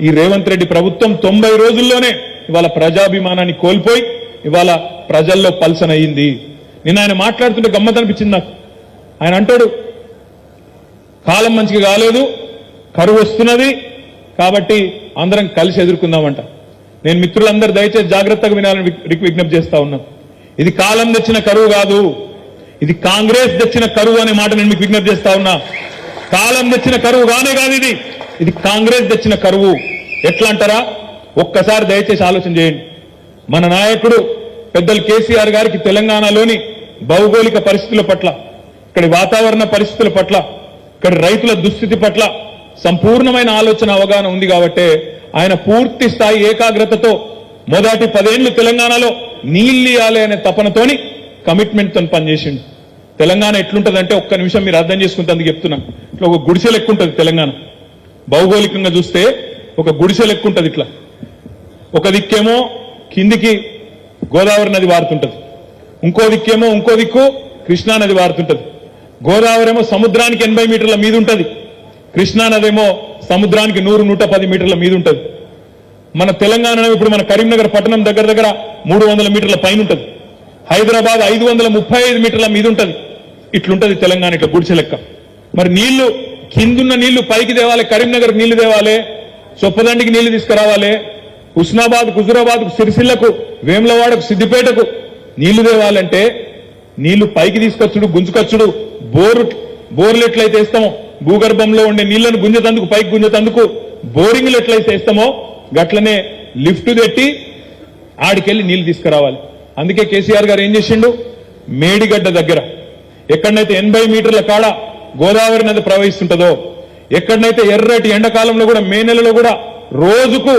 ఈ రేవంత్ రెడ్డి ప్రభుత్వం 90 రోజుల్లోనే ఇవాళ ప్రజాభిమానాన్ని కోల్పోయి ఇవాళ ప్రజల్లో పల్సన్ అయ్యింది. నిన్న ఆయన మాట్లాడుతుంటే గమ్మత్ అనిపించింది నాకు. ఆయన అంటాడు కాలం మంచిగా కాలేదు, కరువు వస్తున్నది, కాబట్టి అందరం కలిసి ఎదుర్కొందామంట. నేను మిత్రులందరూ దయచేసి జాగ్రత్తగా వినాలని విజ్ఞప్తి చేస్తా ఉన్నా. ఇది కాలం తెచ్చిన కరువు కాదు, ఇది కాంగ్రెస్ తెచ్చిన కరువు అనే మాట నేను మీకు విజ్ఞప్తి చేస్తా ఉన్నా. కాలం తెచ్చిన కరువు కానే కాదు, ఇది కాంగ్రెస్ తెచ్చిన కరువు. ఎట్లా అంటారా? ఒక్కసారి దయచేసి ఆలోచన చేయండి. మన నాయకుడు పెద్దలు కేసీఆర్ గారికి తెలంగాణలోని భౌగోళిక పరిస్థితుల పట్ల, ఇక్కడి వాతావరణ పరిస్థితుల పట్ల, ఇక్కడ రైతుల దుస్థితి పట్ల సంపూర్ణమైన ఆలోచన అవగాహన ఉంది కాబట్టే ఆయన పూర్తి స్థాయి ఏకాగ్రతతో మొదటి 10 ఏళ్లు తెలంగాణలో నీళ్లు ఇవ్వాలి అనే తపనతోని కమిట్మెంట్తో పనిచేసిండు. తెలంగాణ ఎట్లుంటదంటే ఒక్క నిమిషం మీరు అర్థం చేసుకుంటే చెప్తున్నాను. ఇట్లా ఒక గుడిసె లెక్క ఉంటుంది తెలంగాణ. భౌగోళికంగా చూస్తే ఒక గుడిసె లెక్క ఉంటుంది. ఇట్లా ఒక దిక్కేమో కిందికి గోదావరి నది వారుతుంటది, ఇంకో దిక్కు కృష్ణా నది వారుతుంటది. గోదావరి ఏమో సముద్రానికి 80 మీటర్ల మీద ఉంటది, కృష్ణా నదేమో సముద్రానికి 100-110 మీటర్ల మీద ఉంటది. మన తెలంగాణ ఇప్పుడు మన కరీంనగర్ పట్టణం దగ్గర 300 మీటర్ల పైన ఉంటది. హైదరాబాద్ 535 మీటర్ల మీద ఉంటది. ఇట్లుంటది తెలంగాణ, ఇట్లా గుడిసె లెక్క. మరి నీళ్లు కిందున్న నీళ్లు పైకి తేవాలి, కరీంనగర్ నీళ్లు తేవాలి, చొప్పదండికి నీళ్లు తీసుకురావాలి, హుస్నాబాద్ హుజురాబాద్ సిరిసిల్లకు, వేములవాడకు, సిద్దిపేటకు నీళ్లు తేవాలంటే నీళ్లు పైకి తీసుకొచ్చుడు, గుంజుకొచ్చుడు, బోర్లు ఎట్లయితే వేస్తామో, భూగర్భంలో ఉండే నీళ్లను గుంజతందుకు, పైకి గుంజతందుకు బోరింగ్లు ఎట్లయితే వేస్తామో గట్లనే లిఫ్ట్ పెట్టి ఆడికెళ్లి నీళ్లు తీసుకురావాలి. అందుకే కేసీఆర్ గారు ఏం చేసిండు? మేడిగడ్డ దగ్గర ఎక్కడనైతే 80 మీటర్ల కాడ గోదావరి నది ప్రవహిస్తుంటదో, ఎక్కడనైతే ఎర్రటి ఎండాకాలంలో కూడా మే నెలలో కూడా రోజుకు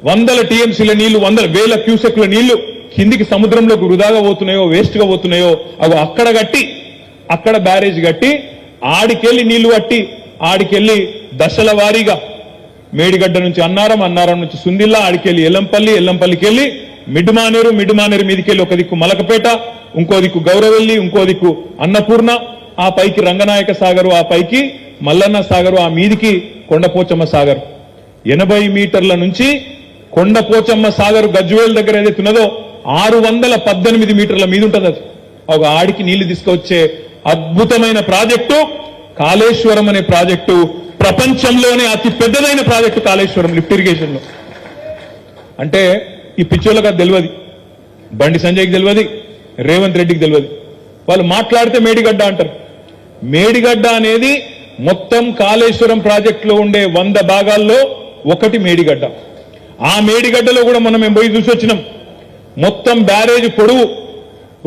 100 టీఎంసీల నీళ్లు, 100,000 క్యూసెక్ల నీళ్లు కిందికి సముద్రంలోకి వృధాగా పోతున్నాయో, వేస్ట్ గా పోతున్నాయో, అవి అక్కడ బ్యారేజ్ కట్టి ఆడికెళ్లి నీళ్లు కట్టి ఆడికెళ్లి దశల వారీగా మేడిగడ్డ నుంచి అన్నారం నుంచి సుందిల్లా, ఆడికెళ్లి ఎల్లంపల్లికి వెళ్లి మిడ్మానేరు మీదికెళ్లి ఒక దిక్కు మలకపేట, ఇంకో దిక్కు గౌరవెల్లి, ఇంకో దిక్కు అన్నపూర్ణ, ఆ పైకి రంగనాయక సాగరు, ఆ పైకి మల్లన్న సాగరు, ఆ మీదికి కొండపోచమ్మ సాగర్. 80 మీటర్ల నుంచి కొండపోచమ్మ సాగర్ గజ్వేల్ దగ్గర ఏదైతే ఉన్నదో 618 మీటర్ల మీద ఉంటుంది. అది ఒక ఆడికి నీళ్లు తీసుకొచ్చే అద్భుతమైన ప్రాజెక్టు కాళేశ్వరం అనే ప్రాజెక్టు. ప్రపంచంలోనే అతి పెద్దదైన ప్రాజెక్టు కాళేశ్వరం లిఫ్ట్ ఇరిగేషన్ లో. అంటే ఈ పిచ్చోళ్ళకి అది తెలియదు, బండి సంజయ్కి తెలియదు, రేవంత్ రెడ్డికి తెలియదు. వాళ్ళు మాట్లాడితే మేడిగడ్డ అంటారు. మేడిగడ్డ అనేది మొత్తం కాళేశ్వరం ప్రాజెక్టులో ఉండే 100 భాగాల్లో ఒకటి మేడిగడ్డ. ఆ మేడిగడ్డలో కూడా మనం పోయి చూసి వచ్చినాం. మొత్తం బ్యారేజ్ పొడవు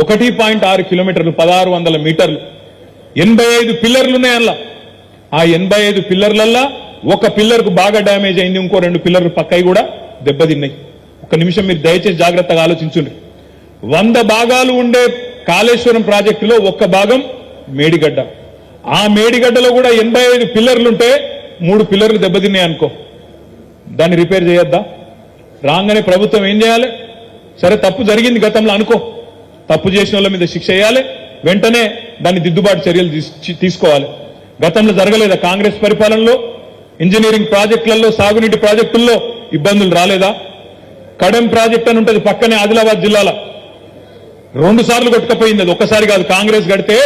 1.6 కిలోమీటర్లు, 1600 మీటర్లు, 85 పిల్లర్లు ఉన్నాయి అందులో. ఆ 85 పిల్లర్లల్లా ఒక పిల్లర్కు బాగా డ్యామేజ్ అయింది, ఇంకో 2 పిల్లర్లు పక్కయి కూడా దెబ్బతిన్నాయి. ఒక నిమిషం మీరు దయచేసి జాగ్రత్తగా ఆలోచించండి. 100 భాగాలు ఉండే కాళేశ్వరం ప్రాజెక్టులో ఒక్క భాగం మేడిగడ్డ. ఆ మేడిగడ్డలో కూడా 85 పిల్లర్లుంటే 3 పిల్లర్లు దెబ్బతిన్నాయి అనుకో. దాన్ని రిపేర్ చేయొద్దా? రాగానే ప్రభుత్వం ఏం చేయాలి? సరే తప్పు జరిగింది గతంలో అనుకో, తప్పు చేసిన వాళ్ళ మీద శిక్ష వేయాలి, వెంటనే దాన్ని దిద్దుబాటు చర్యలు తీసుకోవాలి. గతంలో జరగలేదా? కాంగ్రెస్ పరిపాలనలో ఇంజనీరింగ్ ప్రాజెక్టులలో, సాగునీటి ప్రాజెక్టుల్లో ఇబ్బందులు రాలేదా? కడెం ప్రాజెక్ట్ అని ఉంటుంది పక్కనే ఆదిలాబాద్ జిల్లాలో, 2 సార్లు కొట్టుకపోయింది. అది ఒక్కసారి కాదు, కాంగ్రెస్ గడితే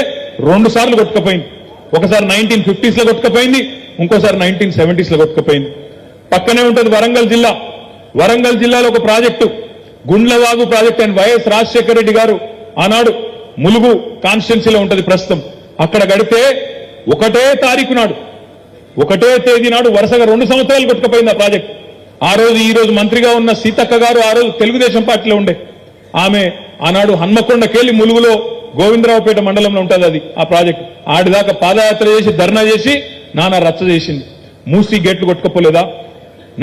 2 సార్లు కొట్టుకపోయింది. ఒకసారి 1950s లో కొట్టుకపోయింది, ఇంకోసారి 1970s లో కొట్టుకపోయింది. పక్కనే ఉంటుంది వరంగల్ జిల్లా. వరంగల్ జిల్లాలో ఒక ప్రాజెక్టు గుండ్లవాగు ప్రాజెక్ట్ అని వైఎస్ రాజశేఖర రెడ్డి గారు ఆనాడు ములుగు కాన్స్టిట్యున్సీలో ఉంటుంది ప్రస్తుతం. అక్కడ గడితే ఒకటే తారీఖు నాడు, ఒకటే తేదీ నాడు వరుసగా 2 సంవత్సరాలు కొట్టుకుపోయింది ఆ ప్రాజెక్ట్. ఆ రోజు ఈ రోజు మంత్రిగా ఉన్న సీతక్క గారు ఆ రోజు తెలుగుదేశం పార్టీలో ఉండే ఆమె ఆనాడు హన్మకొండకెళ్లి ములుగులో గోవిందరావుపేట మండలంలో ఉంటుంది అది ఆ ప్రాజెక్ట్. ఆడిదాకా పాదయాత్ర చేసి ధర్నా చేసి నానా రచ్చ చేసింది. మూసీ గేట్లు కొట్టుకపోలేదా?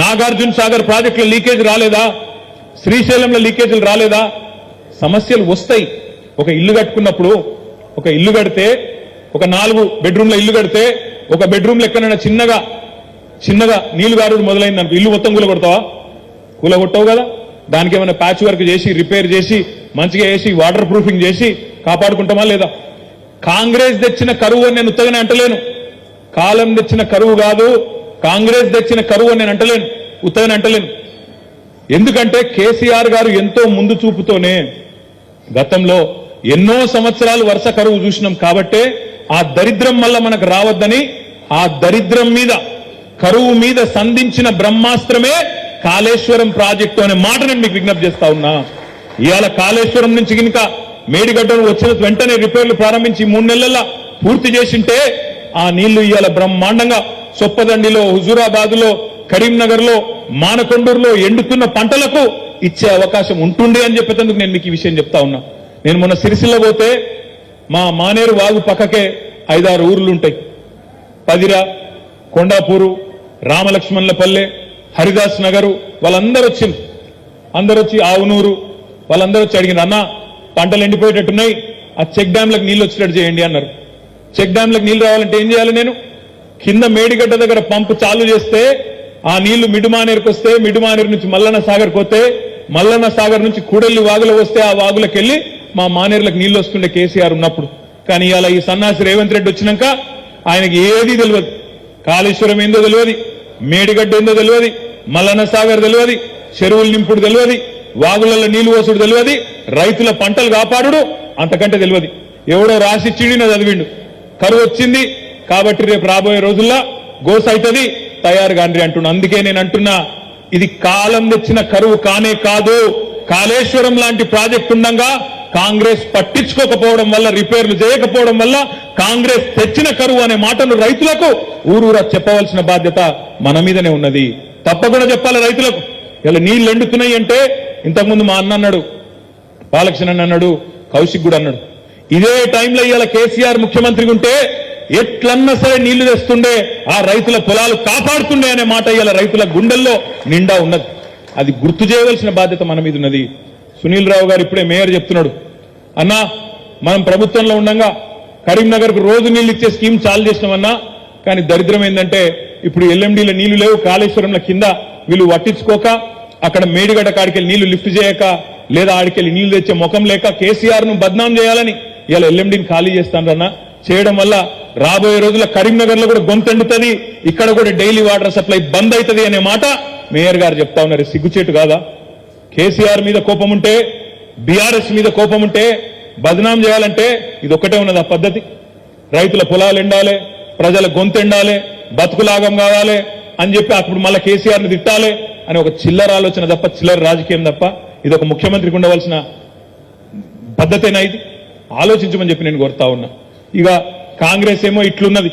నాగార్జున సాగర్ ప్రాజెక్టులో లీకేజ్ రాలేదా? శ్రీశైలంలో లీకేజీలు రాలేదా? సమస్యలు వస్తాయి. ఒక ఇల్లు కట్టుకున్నప్పుడు, ఒక ఇల్లు కడితే, ఒక 4 బెడ్రూమ్ల ఇల్లు కడితే, ఒక బెడ్రూమ్ లెక్కనైనా చిన్నగా నీళ్లు గారుడు మొదలైంది అనుకో, ఇల్లు మొత్తం కూలగొడతావా? కూలగొట్టవు కదా. దానికి ఏమైనా ప్యాచ్ వర్క్ చేసి, రిపేర్ చేసి, మంచిగా వేసి, వాటర్ ప్రూఫింగ్ చేసి కాపాడుకుంటామా లేదా? కాంగ్రెస్ తెచ్చిన కరువు అని నేను ఉత్తగానే అంటలేను. కాలం తెచ్చిన కరువు కాదు, కాంగ్రెస్ తెచ్చిన కరువు అని నేను అంటలేను, ఉత్తగానే అంటలేను. ఎందుకంటే కేసీఆర్ గారు ఎంతో ముందు చూపుతోనే గతంలో ఎన్నో సంవత్సరాలు వరుస కరువు చూసినాం కాబట్టే ఆ దరిద్రం వల్ల మనకు రావద్దని, ఆ దరిద్రం మీద, కరువు మీద సంధించిన బ్రహ్మాస్త్రమే కాళేశ్వరం ప్రాజెక్టు అనే మాట నేను మీకు విజ్ఞప్తి చేస్తా ఉన్నా. ఇవాళ కాళేశ్వరం నుంచి గినక మేడిగడ్డను వచ్చిన వెంటనే రిపేర్లు ప్రారంభించి 3 నెలల పూర్తి చేసింటే ఆ నీళ్లు ఇవాళ బ్రహ్మాండంగా చొప్పదండిలో, హుజూరాబాద్లో, కరీంనగర్ లో, మానకొండూరులో ఎండుతున్న పంటలకు ఇచ్చే అవకాశం ఉంటుండే అని చెప్పేందుకు నేను మీకు ఈ విషయం చెప్తా ఉన్నా. నేను మొన్న సిరిసిల్ల పోతే మా మానేరు వాగు పక్కకే 5-6 ఊర్లు ఉంటాయి. పదిర, కొండాపూరు, రామలక్ష్మణులపల్లె, హరిదాస్ నగరు, వాళ్ళందరూ వచ్చింది. అందరూ వచ్చి ఆవునూరు వాళ్ళందరూ వచ్చి అడిగిన, అన్న పంటలు ఎండిపోయేటట్టున్నాయి, ఆ చెక్ డ్యాంలకు నీళ్లు వచ్చేటట్టు చేయండి అన్నారు. చెక్ డ్యాంలకు నీళ్లు రావాలంటే ఏం చేయాలి? నేను కింద మేడిగడ్డ దగ్గర పంపు చాలు చేస్తే ఆ నీళ్లు మిడుమానేరుకు వస్తే, మిడుమానేరు నుంచి మల్లన్న సాగర్కి వస్తే, మల్లన్న సాగర్ నుంచి కూడెల్లి వాగులో వస్తే ఆ వాగులకు వెళ్లి మా మానేరులకు నీళ్లు వస్తుండే కేసీఆర్ ఉన్నప్పుడు. కానీ ఇలా ఈ సన్నాసి రేవంత్ రెడ్డి వచ్చినాక ఆయనకి ఏదీ తెలియదు. కాళేశ్వరం ఏందో తెలియదు, మేడిగడ్డ ఏందో తెలియదు, మల్లన్న సాగర్ తెలియదు, చెరువులు నింపుడు తెలియదు, వాగులలో నీళ్లు పోసుడు తెలియదు, రైతుల పంటలు కాపాడు అంతకంటే తెలియదు. ఎవడో రాసిచ్చిడినో చదివిండు, కరువు వచ్చింది కాబట్టి రేపు రాబోయే రోజుల్లో గోస అవుతుంది, తయారు కాండ్రి అంటున్నా. అందుకే నేను అంటున్నా, ఇది కాలం తెచ్చిన కరువు కానే కాదు. కాళేశ్వరం లాంటి ప్రాజెక్టు ఉండగా కాంగ్రెస్ పట్టించుకోకపోవడం వల్ల, రిపేర్లు చేయకపోవడం వల్ల కాంగ్రెస్ తెచ్చిన కరువు అనే మాటలు రైతులకు ఊరూరా చెప్పవలసిన బాధ్యత మన మీదనే ఉన్నది. తప్పకుండా చెప్పాలి రైతులకు. ఇలా నీళ్లు ఎండుతున్నాయి అంటే, ఇంతకుముందు మా అన్న అన్నాడు, బాలకృష్ణ అన్నాడు, కౌశిక్ కూడా అన్నాడు, ఇదే టైంలో ఇవాళ కేసీఆర్ ముఖ్యమంత్రిగా ఉంటే ఎట్లన్నా సరే నీళ్లు తెస్తుండే, ఆ రైతుల పొలాలు కాపాడుతుండే అనే మాట ఇవాళ రైతుల గుండెల్లో నిండా ఉన్నది. అది గుర్తు చేయవలసిన బాధ్యత మన మీద ఉన్నది. సునీల్ రావు గారు ఇప్పుడే మేయర్ చెప్తున్నాడు, అన్నా మనం ప్రభుత్వంలో ఉండగా కరీంనగర్కు రోజు నీళ్లు ఇచ్చే స్కీమ్ చాలు చేసినామన్నా, కానీ దరిద్రం ఏంటంటే ఇప్పుడు ఎల్ఎండీలో నీళ్లు లేవు, కాళేశ్వరంలో కింద వీళ్ళు పట్టించుకోక, అక్కడ మేడిగడ్డ కాడికెళ్ళి నీళ్లు లిఫ్ట్ చేయక, లేదా ఆడికెళ్ళి నీళ్లు తెచ్చే ముఖం లేక కేసీఆర్ ను బద్నాం చేయాలని ఇలా ఎల్ఎండీని ఖాళీ చేస్తానన్నా. చేయడం వల్ల రాబోయే రోజుల్లో కరీంనగర్ లో కూడా గొంతెండుతుంది, ఇక్కడ కూడా డైలీ వాటర్ సప్లై బంద్ అవుతుంది అనే మాట మేయర్ గారు చెప్తా ఉన్నారు. సిగ్గుచేటు కాదా? కేసీఆర్ మీద కోపం ఉంటే, బీఆర్ఎస్ మీద కోపం ఉంటే బదనాం చేయాలంటే ఇది ఒక్కటే ఉన్నది ఆ పద్ధతి. రైతుల పొలాలు ఎండాలి, ప్రజల గొంతెండాలి, బతుకులాగం కావాలి అని చెప్పి అప్పుడు మళ్ళీ కేసీఆర్ ని తిట్టాలి అని ఒక చిల్లర ఆలోచన తప్ప, చిల్లర రాజకీయం తప్ప, ఇది ఒక ముఖ్యమంత్రికి ఉండవలసిన పద్ధతేనా? ఇది ఆలోచించమని చెప్పి నేను కోరుతా ఉన్నా. ఇక కాంగ్రెస్ ఏమో ఇట్లున్నది,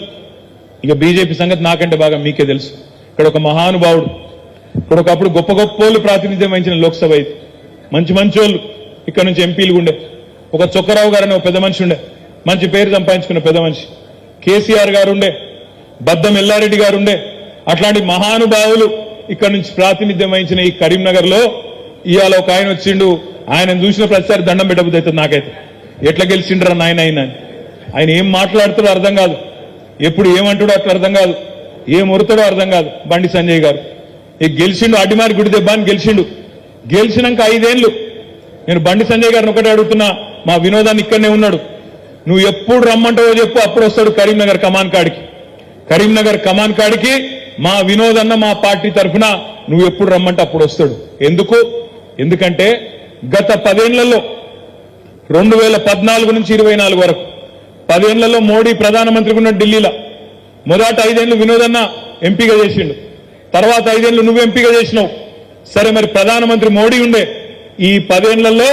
ఇక బీజేపీ సంగతి నాకంటే బాగా మీకే తెలుసు. ఇక్కడ ఒక మహానుభావుడు, ఇక్కడ ఒకప్పుడు గొప్ప గొప్పోళ్ళు ప్రాతినిధ్యం వహించిన లోక్సభ ఇది, మంచి మంచి వాళ్ళు ఇక్కడ నుంచి ఎంపీలు ఉండే, ఒక చొక్కరావు గారు అనే ఒక పెద్ద మనిషి ఉండే, మంచి పేరు సంపాదించుకున్న పెద్ద మనిషి, కేసీఆర్ గారు ఉండే, బద్దం ఎల్లారెడ్డి గారు ఉండే, అట్లాంటి మహానుభావులు ఇక్కడ నుంచి ప్రాతినిధ్యం వహించిన ఈ కరీంనగర్ లో ఇవాళ ఒక ఆయన వచ్చిండు, ఆయన చూసిన ప్రతిసారి దండం పెట్టబుద్ధి అవుతుంది నాకైతే. ఎట్లా గెలిచిండ్రా నాయన ఆయన ఏం మాట్లాడుతాడో అర్థం కాదు, ఎప్పుడు ఏమంటాడో అట్లా అర్థం కాదు, ఏం ఒరుతాడో అర్థం కాదు. బండి సంజయ్ గారు గెలిచిండు అడ్డిమారి గుడి దెబ్బ అని గెలిచినాక 5 ఏళ్లు నేను బండి సంజయ్ గారిని ఒకటే అడుగుతున్నా, మా వినోదాన్ని ఇక్కడనే ఉన్నాడు, నువ్వు ఎప్పుడు రమ్మంటావో చెప్పు, అప్పుడు వస్తాడు కరీంనగర్ కమాన్ కాడికి. కరీంనగర్ కమాన్ కాడికి మా వినోదన్న మా పార్టీ తరఫున నువ్వు ఎప్పుడు రమ్మంటే అప్పుడు వస్తాడు. ఎందుకంటే గత 10 ఏళ్లలో 2014 నుంచి 24 వరకు 10 ఏళ్లలో మోడీ ప్రధానమంత్రిగా ఉన్న ఢిల్లీలో మొదట 5 ఏళ్లు వినోదన్న ఎంపీగా చేసిండు, తర్వాత 5 ఏళ్లు నువ్వు ఎంపీగా చేసినావు. సరే, మరి ప్రధానమంత్రి మోడీ ఉండే ఈ 10 ఏళ్లలో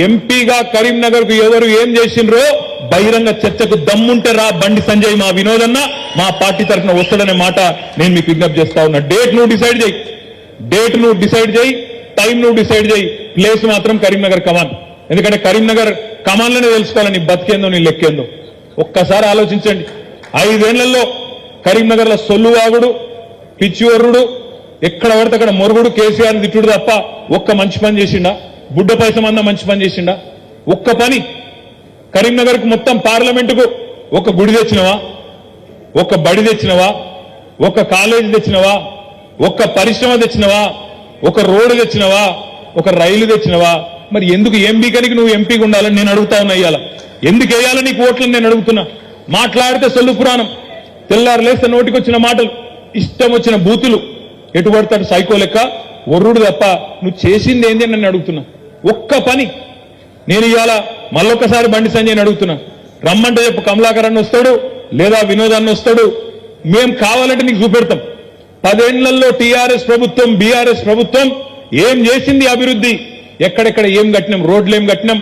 ఎంపీగా కరీంనగర్ కు ఎవరు ఏం చేసిండ్రో బహిరంగ చర్చకు దమ్ముంటే రా బండి సంజయ్, మా వినోదన్న మా పార్టీ తరఫున వస్తాడనే మాట నేను మీకు విజ్ఞప్తి చేస్తా ఉన్నా. డేట్ నువ్వు డిసైడ్ చేయి, టైం నువ్వు డిసైడ్ చేయి, ప్లేస్ మాత్రం కరీంనగర్ కమాన్. ఎందుకంటే కరీంనగర్ కమాన్లోనే తెలుసుకోవాలి నీ బతికేందో నీ లెక్కేందో. ఒక్కసారి ఆలోచించండి, 5 ఏళ్లలో కరీంనగర్ లో సొల్లువాగుడు, పిచ్చివర్రుడు, ఎక్కడ పడితే అక్కడ మొరుగుడు, కేసీఆర్ తిట్టుడు తప్ప ఒక్క మంచి పని చేసిండా? బుడ్డ పైసమందా మంచి పని చేసిండా? ఒక్క పని. కరీంనగర్ కు మొత్తం పార్లమెంటుకు ఒక గుడి తెచ్చినవా, ఒక బడి తెచ్చినవా, ఒక కాలేజీ తెచ్చినవా, ఒక పరిశ్రమ తెచ్చినవా, ఒక రోడ్డు తెచ్చినవా, ఒక రైలు తెచ్చినవా? మరి ఎందుకు ఎంపీకనికి నువ్వు ఎంపీగా ఉండాలని నేను అడుగుతా ఉన్నా. ఇయ్యాల ఎందుకు వేయాలని నీకు ఓట్లని నేను అడుగుతున్నా. మాట్లాడితే సొల్లు పురాణం, తెల్లారు లేస్తే నోటికొచ్చిన మాటలు, ఇష్టం వచ్చిన బూతులు, ఎటు పడతాడు సైకో లెక్క ఒర్రుడు తప్ప నువ్వు చేసింది ఏంది అని నన్ను అడుగుతున్నా. ఒక్క పని. నేను ఇవాళ మళ్ళొక్కసారి బండి సంజయ్ని అడుగుతున్నా, రమ్మంటే చెప్పు, కమలాకర్ అన్న వస్తాడు లేదా వినోదాన్ని వస్తాడు, మేం కావాలంటే నీకు చూపెడతాం. 10 ఏళ్లలో టీఆర్ఎస్ ప్రభుత్వం, బీఆర్ఎస్ ప్రభుత్వం ఏం చేసింది అభివృద్ధి, ఎక్కడెక్కడ ఏం కట్టినాం, రోడ్లు ఏం కట్టినాం,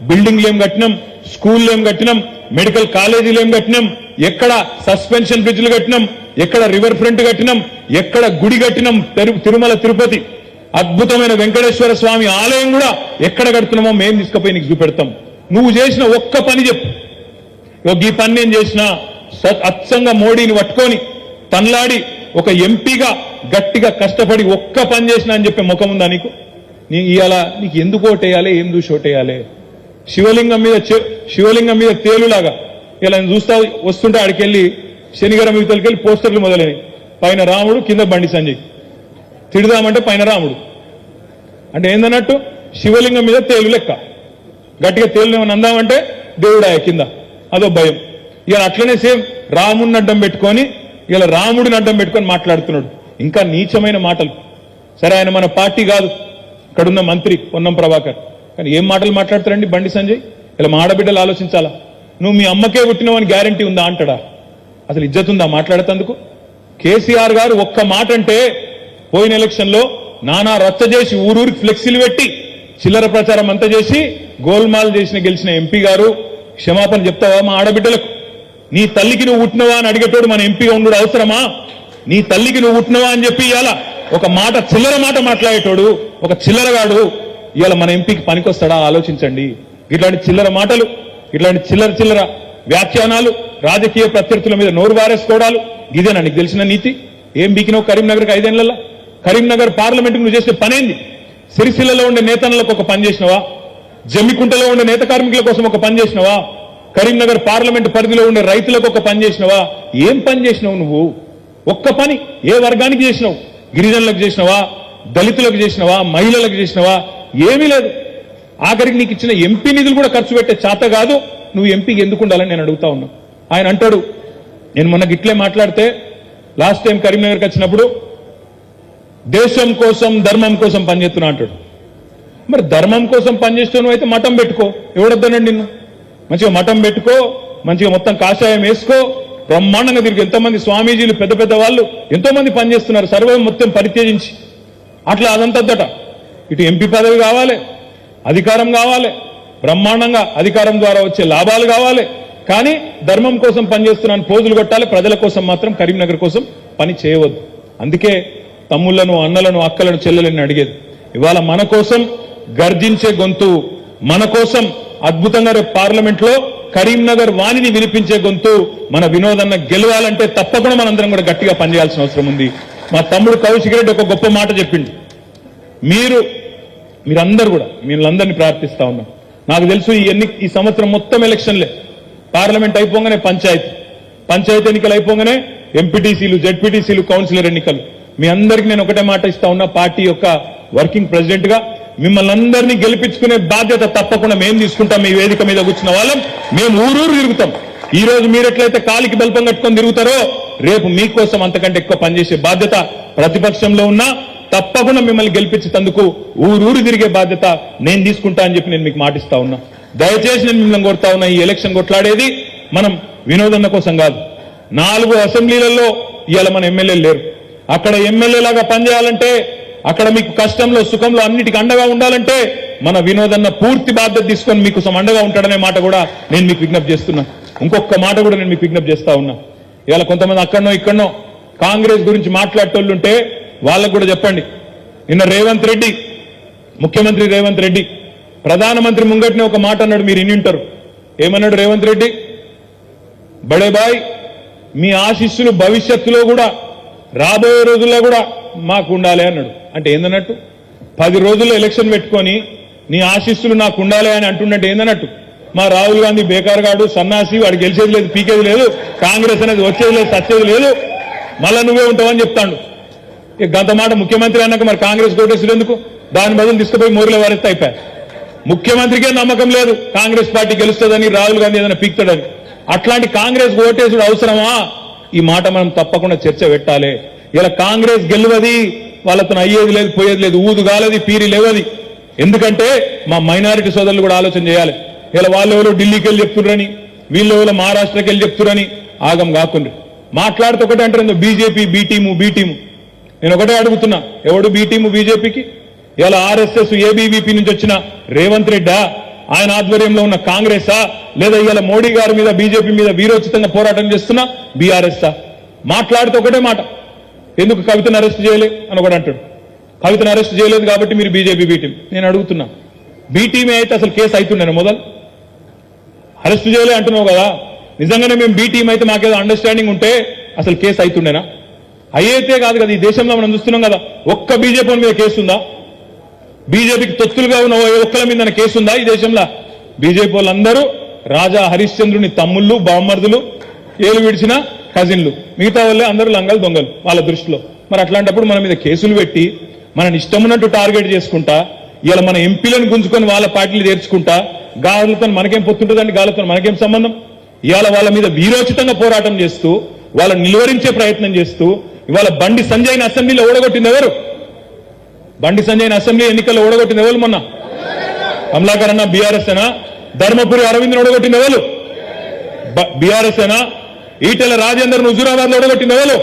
బిల్డింగ్లు ఏం కట్టినాం, స్కూళ్ళు ఏం కట్టినాం, మెడికల్ కాలేజీలు ఏం కట్టినాం, ఎక్కడ సస్పెన్షన్ బ్రిడ్జ్లు కట్టినాం, ఎక్కడ రివర్ ఫ్రంట్ కట్టినాం, ఎక్కడ గుడి కట్టినాం, తిరుమల తిరుపతి అద్భుతమైన వెంకటేశ్వర స్వామి ఆలయం కూడా ఎక్కడ కడుతున్నామో మేము తీసుకుపోయి నీకు చూపెడతాం. నువ్వు చేసిన ఒక్క పని చెప్పు. ఈ పని నేను చేసిన అచ్చంగా మోడీని పట్టుకొని తన్లాడి ఒక ఎంపీగా గట్టిగా కష్టపడి ఒక్క పని చేసిన అని చెప్పే ముఖం ఉందా నీకు? ఇవాళ నీకు ఎందుకు ఓటేయాలి, ఏం చూసి ఓటేయాలి? శివలింగం మీద తేలులాగా ఇలా చూస్తా వస్తుంటే ఆడికెళ్ళి శనిగరం యువతలకెళ్ళి పోస్టర్లు మొదలైనవి, పైన రాముడు కింద బండి సంజయ్. తిడదామంటే పైన రాముడు అంటే ఏందన్నట్టు, శివలింగం మీద తేలు లెక్క. గట్టిగా తేలు ఏమని అందామంటే దేవుడాయ కింద, అదో భయం. ఇలా అట్లనే సేమ్ రాముడిని అడ్డం పెట్టుకొని ఇలా రాముడిని అడ్డం పెట్టుకొని మాట్లాడుతున్నాడు. ఇంకా నీచమైన మాటలు. సరే, ఆయన మన పార్టీ కాదు, ఇక్కడున్న మంత్రి పొన్నం ప్రభాకర్, కానీ ఏం మాటలు మాట్లాడతారండి బండి సంజయ్? ఇలా మా ఆడబిడ్డలు ఆలోచించాలా. నువ్వు మీ అమ్మకే పుట్టినవని గ్యారంటీ ఉందా అంటాడా? అసలు ఇజ్జత్ ఉందా మాట్లాడేందుకు? కేసీఆర్ గారు ఒక్క మాట అంటే పోయిన ఎలక్షన్ లో నానా రచ్చ చేసి ఊరూరికి ఫ్లెక్సీలు పెట్టి చిల్లర ప్రచారం అంతా చేసి గోల్మాల్ చేసిన గెలిచిన ఎంపీ గారు క్షమాపణ చెప్తావా మా ఆడబిడ్డలకు? నీ తల్లికి నువ్వు పుట్టినవా అని అడిగేటోడు మన ఎంపీగా ఉండడు అవసరమా? నీ తల్లికి నువ్వు పుట్టినవా అని చెప్పి ఇవాళ ఒక మాట చిల్లర మాట మాట్లాడేటోడు ఒక చిల్లరగాడు ఇవాళ మన ఎంపీకి పనికొస్తాడా? ఆలోచించండి. ఇట్లాంటి చిల్లర మాటలు, ఇట్లాంటి చిల్లర వ్యాఖ్యానాలు, రాజకీయ ప్రత్యర్థుల మీద నోరు వారేసుకోవడాలు, ఇదేనా నీకు తెలిసిన నీతి? ఏం బీకినావు కరీంనగర్కి 5 ఏళ్లలో? కరీంనగర్ పార్లమెంట్కి నువ్వు చేసే పనేంది? సిరిసిల్లలో ఉండే నేతన్నలకు ఒక పని చేసినవా? జమ్మికుంటలో ఉండే నేత కార్మికుల కోసం ఒక పని చేసినవా? కరీంనగర్ పార్లమెంట్ పరిధిలో ఉండే రైతులకు ఒక పని చేసినవా? ఏం పని చేసినావు నువ్వు? ఒక్క పని ఏ వర్గానికి చేసినావు? గిరిజనులకు చేసినవా? దళితులకు చేసినవా? మహిళలకు చేసినవా? ఏమీ లేదు. ఆఖరికి నీకు ఇచ్చిన ఎంపీ నిధులు కూడా ఖర్చు పెట్టే చేత కాదు. నువ్వు ఎంపీకి ఎందుకు ఉండాలని నేను అడుగుతా ఉన్నా. ఆయన అంటాడు, నేను మొన్న గిట్లే మాట్లాడితే లాస్ట్ టైం కరీంనగర్కి వచ్చినప్పుడు దేశం కోసం ధర్మం కోసం పనిచేస్తున్నా అంటాడు. మరి ధర్మం కోసం పనిచేస్తూ నువ్వు అయితే మఠం పెట్టుకో, ఎవడొద్దనండి నిన్ను? మంచిగా మఠం పెట్టుకో, మంచిగా మొత్తం కాషాయం వేసుకో, బ్రహ్మాండంగా తిరిగి ఎంతోమంది స్వామీజీలు పెద్ద పెద్ద వాళ్ళు ఎంతో మంది పనిచేస్తున్నారు సర్వం మొత్తం పరిత్యజించి. అట్లా అదంతద్దట. ఇటు ఎంపీ పదవి కావాలి, అధికారం కావాలి, బ్రహ్మాండంగా అధికారం ద్వారా వచ్చే లాభాలు కావాలి, కానీ ధర్మం కోసం పనిచేస్తున్నాను పోజులు కొట్టాలి, ప్రజల కోసం మాత్రం కరీంనగర్ కోసం పని చేయవద్దు. అందుకే తమ్ముళ్లను, అన్నలను, అక్కలను, చెల్లెలను అడిగేది ఇవాళ మన కోసం గర్జించే గొంతు, మన కోసం అద్భుతంగా రేపు పార్లమెంట్ లో కరీంనగర్ వాణిని వినిపించే గొంతు మన వినోదన్న గెలవాలంటే తప్పకుండా మనందరం కూడా గట్టిగా పనిచేయాల్సిన అవసరం ఉంది. మా తమ్ముడు కౌశిక్ రెడ్డి ఒక గొప్ప మాట చెప్పిండు. మీరందరూ కూడా మీరందరినీ ప్రార్థిస్తా ఉన్నాం. నాకు తెలుసు ఈ సంవత్సరం మొత్తం ఎలక్షన్లే. పార్లమెంట్ అయిపోగానే పంచాయతీ ఎన్నికలు అయిపోగానే ఎంపీటీసీలు, జెడ్పీటీసీలు, కౌన్సిలర్ ఎన్నికలు. మీ అందరికీ నేను ఒకటే మాట ఇస్తా ఉన్నా, పార్టీ యొక్క వర్కింగ్ ప్రెసిడెంట్ గా మిమ్మల్ని అందరినీ గెలిపించుకునే బాధ్యత తప్పకుండా మేము తీసుకుంటాం. మీ వేదిక మీద కూర్చున్న వాళ్ళం మేము ఊరూరు తిరుగుతాం. ఈ రోజు మీరు ఎట్లయితే కాలికి బల్పం కట్టుకొని తిరుగుతారో రేపు మీకోసం అంతకంటే ఎక్కువ పనిచేసే బాధ్యత ప్రతిపక్షంలో ఉన్నా తప్పకుండా మిమ్మల్ని గెలిపించేందుకు ఊరూరు తిరిగే బాధ్యత నేను తీసుకుంటా అని చెప్పి నేను మీకు మాటిస్తా ఉన్నా. దయచేసి నేను మిమ్మల్ని కోరుతా ఉన్నా, ఈ ఎలక్షన్ కొట్లాడేది మనం వినోదన్న కోసం కాదు. 4 అసెంబ్లీలలో ఇవాళ మన ఎమ్మెల్యేలు లేరు. అక్కడ ఎమ్మెల్యే లాగా పనిచేయాలంటే, అక్కడ మీకు కష్టంలో సుఖంలో అన్నిటికీ అండగా ఉండాలంటే మన వినోదన్న పూర్తి బాధ్యత తీసుకొని మీకు అండగా ఉంటాడనే మాట కూడా నేను మీకు విజ్ఞప్తి చేస్తున్నా. ఇంకొక మాట కూడా నేను మీకు విజ్ఞప్తి చేస్తా ఉన్నా. ఇవాళ కొంతమంది అక్కడనో ఇక్కడనో కాంగ్రెస్ గురించి మాట్లాడేటోళ్ళుంటే వాళ్ళకు కూడా చెప్పండి. నిన్న రేవంత్ రెడ్డి, ముఖ్యమంత్రి రేవంత్ రెడ్డి ప్రధానమంత్రి ముంగట్నే ఒక మాట అన్నాడు, మీరు ఇన్నింటారు. ఏమన్నాడు రేవంత్ రెడ్డి? బడే బాయ్, మీ ఆశీస్సులు భవిష్యత్తులో కూడా రాబోయే రోజుల్లో కూడా మాకు ఉండాలి అన్నాడు. అంటే ఏందన్నట్టు? 10 రోజుల్లో ఎలక్షన్ పెట్టుకొని నీ ఆశీస్సులు నాకు ఉండాలి అని అంటున్నట్టు ఏందన్నట్టు? మా రాహుల్ గాంధీ బేకార్గాడు, సన్నాసి, వాడు గెలిచేది లేదు, పీకేది లేదు, కాంగ్రెస్ అనేది వచ్చేది లేదు, సచ్చేది లేదు, మళ్ళా నువ్వే ఉంటావని చెప్తాడు. గంత మాట ముఖ్యమంత్రి అన్నాక మరి కాంగ్రెస్ కోటేసులు ఎందుకు? దాని బదులు తీసుకుపోయి మోరిలో వారిస్తే అయిపోయారు. ముఖ్యమంత్రికే నమ్మకం లేదు కాంగ్రెస్ పార్టీ గెలుస్తుందని, రాహుల్ గాంధీ ఏదైనా పీక్తాడని. అట్లాంటి కాంగ్రెస్ ఓటేసుడు అవసరమా? ఈ మాట మనం తప్పకుండా చర్చ పెట్టాలి. ఇలా కాంగ్రెస్ గెలువది, వాళ్ళతో అయ్యేది లేదు, పోయేది లేదు, ఊదు గాలది, పీరి లేవది. ఎందుకంటే మా మైనారిటీ సోదరులు కూడా ఆలోచన చేయాలి. ఇలా వాళ్ళు ఎవరో ఢిల్లీకి వెళ్ళి చెప్తున్నారని, వీళ్ళు ఎవరో మహారాష్ట్రకి వెళ్ళి చెప్తున్నారని ఆగం కాకుండా మాట్లాడుతూ ఒకటే అంటారు, BJP be team be team. నేను ఒకటే అడుగుతున్నా, ఎవడు బీ టీము బీజేపీకి? ఇలా ఆర్ఎస్ఎస్ ఏబీవీపీ నుంచి వచ్చిన రేవంత్ రెడ్డా, ఆయన ఆధ్వర్యంలో ఉన్న కాంగ్రెసా, లేదా ఇవాళ మోడీ గారి మీద బీజేపీ మీద వీరోచితంగా పోరాటం చేస్తున్న బీఆర్ఎస్ఆ? మాట్లాడుతూ ఒకటే మాట, ఎందుకు కవితను అరెస్ట్ చేయలే అని ఒకటి అంటాడు. కవితను అరెస్ట్ చేయలేదు కాబట్టి మీరు బీజేపీ బీ టీం. నేను అడుగుతున్నా, బీ టీమే అయితే అసలు కేసు అవుతుండేనా? మొదలు అరెస్ట్ చేయలే అంటున్నావు కదా, నిజంగానే మేము బీ టీం అయితే మాకేదో అండర్స్టాండింగ్ ఉంటే అసలు కేసు అవుతుండేనా? అయ్యేతే కాదు కదా, ఈ దేశంలో మనం చూస్తున్నాం కదా, ఒక్క బీజేపీ మీద కేసు ఉందా? బీజేపీకి తొత్తులుగా ఉన్న ఒక్కల మీద కేసు ఉందా ఈ దేశంలో? బీజేపీ వాళ్ళందరూ రాజా హరిశ్చంద్రుని తమ్ముళ్ళు, బామ్మర్దులు, ఏలు విడిచిన కజిన్లు, మిగతా వాళ్ళే అందరూ లంగలు దొంగలు వాళ్ళ దృష్టిలో. మరి అట్లాంటప్పుడు మన మీద కేసులు పెట్టి మనని ఇష్టమున్నట్టు టార్గెట్ చేసుకుంటా, ఇలా మన ఎంపీలను గుంజుకొని వాళ్ళ పార్టీలు చేర్చుకుంటా, గాలతో మనకేం పొత్తుంటుందండి? గాలతో మనకేం సంబంధం? ఇవాళ వాళ్ళ మీద వీరోచితంగా పోరాటం చేస్తూ వాళ్ళని నిలువరించే ప్రయత్నం చేస్తూ ఇవాళ బండి సంజయ్ని అసెంబ్లీలో ఓడగొట్టింది ఎవరు? బండి సంజయ్ని అసెంబ్లీ ఎన్నికల్లో ఓడగొట్టింది ఎవరు? మొన్న కమలాకర్ అన్న బీఆర్ఎస్ అయినా, ధర్మపురి అరవింద్ ఓడగొట్టింది ఎవరు? బీఆర్ఎస్ అయినా, ఈటెల రాజేందర్ హుజూరాబాద్ లో ఓడగొట్టింది ఎవరు?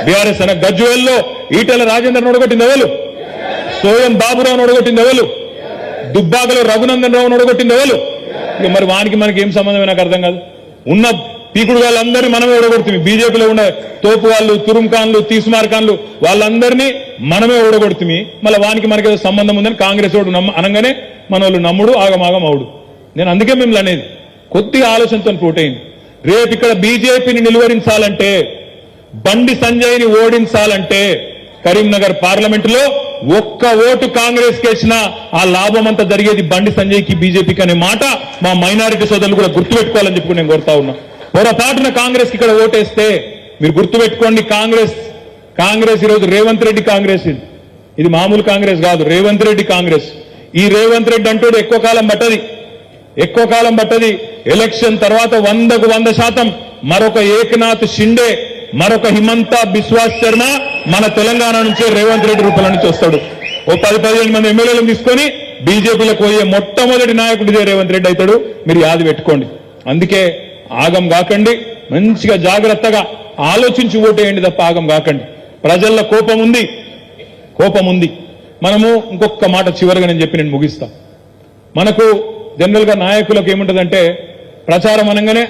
బీఆర్ఎస్ అయినా, గజ్వేల్లో ఈటెల రాజేందర్ ఓడగొట్టింది ఎవరు? సోయం బాబురావు ఓడగొట్టింది ఎవరు? దుబ్బాకలో రఘునందన్ రావు ఓడగొట్టింది ఎవరు? ఇక మరి వానికి మనకి ఏం సంబంధమే నాకు అర్థం కాదు. ఉన్న పీకుడు వాళ్ళందరినీ మనమే ఓడగొడుతుంది. బీజేపీలో ఉండే తోపు వాళ్ళు, తురుంఖాన్లు, తీస్మార్ఖాన్లు వాళ్ళందరినీ మనమే ఓడగొడుతుంది. మళ్ళీ వానికి మనకి ఏదో సంబంధం ఉందని కాంగ్రెస్ వాడు అనగానే మన వాళ్ళు నమ్ముడు, ఆగమాగం అవుడు. నేను అందుకే మిమ్మల్ని అనేది, కొద్దిగా ఆలోచనతో పోటైంది. రేపు ఇక్కడ బీజేపీని నిలువరించాలంటే, బండి సంజయ్ని ఓడించాలంటే కరీంనగర్ పార్లమెంటులో ఒక్క ఓటు కాంగ్రెస్ కేసినా ఆ లాభం అంతా జరిగేది బండి సంజయ్కి, బీజేపీకి అనే మాట మా మైనారిటీ సోదరులు కూడా గుర్తుపెట్టుకోవాలని చెప్పి నేను కోరుతా ఉన్నా. పొరపాటున కాంగ్రెస్ కి ఇక్కడ ఓటేస్తే మీరు గుర్తుపెట్టుకోండి, కాంగ్రెస్ ఈరోజు రేవంత్ రెడ్డి కాంగ్రెస్, ఇది మామూలు కాంగ్రెస్ కాదు, రేవంత్ రెడ్డి కాంగ్రెస్. ఈ రేవంత్ రెడ్డి అంటూ ఎక్కువ కాలం పట్టది. ఎలక్షన్ తర్వాత 100కు 100% మరొక ఏకనాథ్ షిండే, మరొక హిమంత బిశ్వాస్ శర్మ మన తెలంగాణ నుంచే రేవంత్ రెడ్డి రూపంలో నుంచి వస్తాడు. ఓ 10-15 మంది ఎమ్మెల్యేలను తీసుకొని బీజేపీలకు పోయే మొట్టమొదటి నాయకుడు ఇదే రేవంత్ రెడ్డి అవుతాడు. మీరు యాది పెట్టుకోండి. అందుకే ఆగం కాకండి, మంచిగా జాగ్రత్తగా ఆలోచించి ఓటేయండి తప్ప ఆగం కాకండి. ప్రజల్లో కోపం ఉంది. మనము ఇంకొక మాట చివరిగా నేను చెప్పి నేను ముగిస్తా. మనకు జనరల్ గా నాయకులకు ఏముంటదంటే, ప్రచారం అనగానే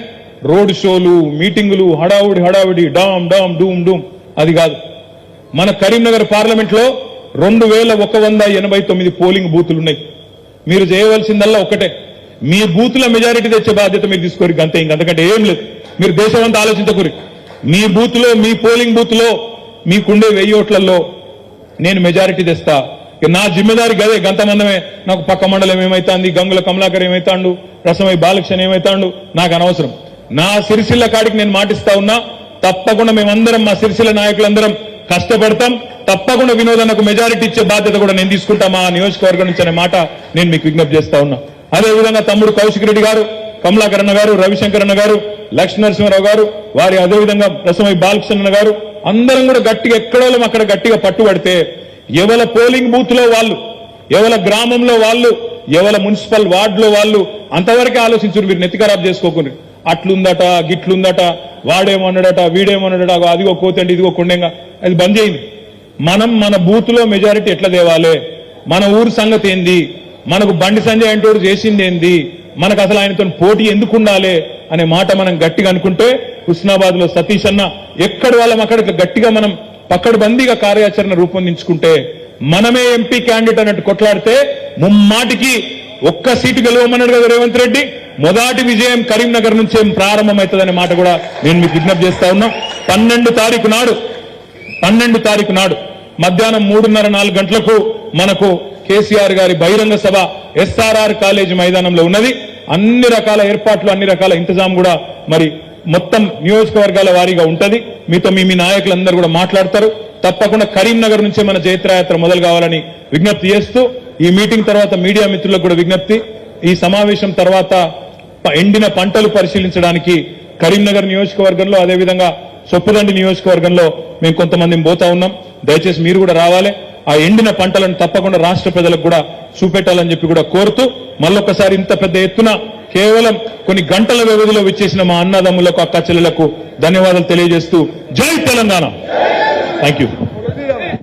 రోడ్ షోలు, మీటింగులు, హడావుడి, డామ్ డూమ్ డూమ్. అది కాదు. మన కరీంనగర్ పార్లమెంట్ లో 2189 పోలింగ్ బూతులు ఉన్నాయి. మీరు చేయవలసిందల్లా ఒకటే, మీ బూతుల మెజారిటీ తెచ్చే బాధ్యత మీరు తీసుకోరు, అంతే. ఇంకంతకంటే ఏం లేదు. మీరు దేశమంతా ఆలోచించకూరి. మీ బూత్ లో, మీ పోలింగ్ బూత్ లో మీకుండే 1000 ఓట్లలో నేను మెజారిటీ తెస్తా. నా జిమ్మెదారి గదే, గంతమందమే. నాకు పక్క మండలం ఏమైతాంది, గంగుల కమలాకర్ ఏమైతాండు, రసమై బాలకృష్ణ ఏమైతాండు, నాకు అనవసరం. నా సిరిసిల్ల కాడికి నేను మాటిస్తా ఉన్నా, తప్పకుండా మేమందరం, మా సిరిసిల్ల నాయకులందరం కష్టపడతాం. తప్పకుండా వినోదన్నకు మెజారిటీ ఇచ్చే బాధ్యత కూడా నేను తీసుకుంటా మా నియోజకవర్గం నుంచి అనే మాట నేను మీకు విజ్ఞప్తి చేస్తా ఉన్నా. అదేవిధంగా తమ్ముడు కౌశిక్ రెడ్డి గారు, కమలాకర్ అన్న గారు, రవిశంకర్ అన్న గారు, లక్ష్మీ నరసింహారావు గారు, వారి అదేవిధంగా రసమై బాలకృష్ణ గారు అందరం కూడా గట్టిగా ఎక్కడో అక్కడ గట్టిగా పట్టుబడితే ఎవల పోలింగ్ బూత్ లో వాళ్ళు, ఎవల గ్రామంలో వాళ్ళు, ఎవల మున్సిపల్ వార్డులో వాళ్ళు అంతవరకే ఆలోచించారు. మీరు నెత్తి ఖరాబ్ చేసుకోకుండా అట్లుందట గిట్లుందట వాడేమన్నాడట వీడేమన్నాడట అదిగో కోతండి ఇదిగో కొండెంగా అది బంద్ చేయింది. మనం మన బూత్ లో మెజారిటీ ఎట్లా తేవాలి, మన ఊరు సంగతి ఏంది, మనకు బండి సంజయ్ అంటోడు చేసింది ఏంది, మనకు అసలు ఆయనతో పోటీ ఎందుకు ఉండాలి అనే మాట మనం గట్టిగా అనుకుంటే హుస్నాబాద్ లో సతీష్ అన్న ఎక్కడి వాళ్ళం అక్కడ గట్టిగా మనం పక్కడబందీగా కార్యాచరణ రూపొందించుకుంటే మనమే ఎంపీ క్యాండిడేట్ అన్నట్టు కొట్లాడితే ముమ్మాటికి ఒక్క సీటు గెలవమన్నాడు కదా రేవంత్ రెడ్డి. మొదటి విజయం కరీంనగర్ నుంచే ప్రారంభమవుతుందనే మాట కూడా నేను మీకు విజ్ఞప్తి చేస్తా ఉన్నా. 12 తారీఖు నాడు మధ్యాహ్నం 3:30-4 గంటలకు మనకు కేసీఆర్ గారి బహిరంగ సభ ఎస్ఆర్ఆర్ కాలేజీ మైదానంలో ఉన్నది. అన్ని రకాల ఏర్పాట్లు, అన్ని రకాల ఇంతజాం కూడా మరి మొత్తం నియోజకవర్గాల వారీగా ఉంటది. మీతో మీ నాయకులందరూ కూడా మాట్లాడతారు. తప్పకుండా కరీంనగర్ నుంచే మన జైత్రయాత్ర మొదలు కావాలని విజ్ఞప్తి చేస్తూ ఈ మీటింగ్ తర్వాత మీడియా మిత్రులకు కూడా విజ్ఞప్తి, ఈ సమావేశం తర్వాత ఎండిన పంటలు పరిశీలించడానికి కరీంనగర్ నియోజకవర్గంలో అదేవిధంగా సొప్పుదండి నియోజకవర్గంలో మేము కొంతమంది పోతా ఉన్నాం. దయచేసి మీరు కూడా రావాలి. ఆ ఎండిన పంటలను తప్పకుండా రాష్ట్ర ప్రజలకు కూడా చూపెట్టాలని చెప్పి కూడా కోరుతూ మళ్ళొక్కసారి ఇంత పెద్ద ఎత్తున కేవలం కొన్ని గంటల వ్యవధిలో విచ్చేసిన మా అన్నదమ్ములకు అక్క చెల్లెలకు ధన్యవాదాలు తెలియజేస్తూ జై తెలంగాణ. Thank you.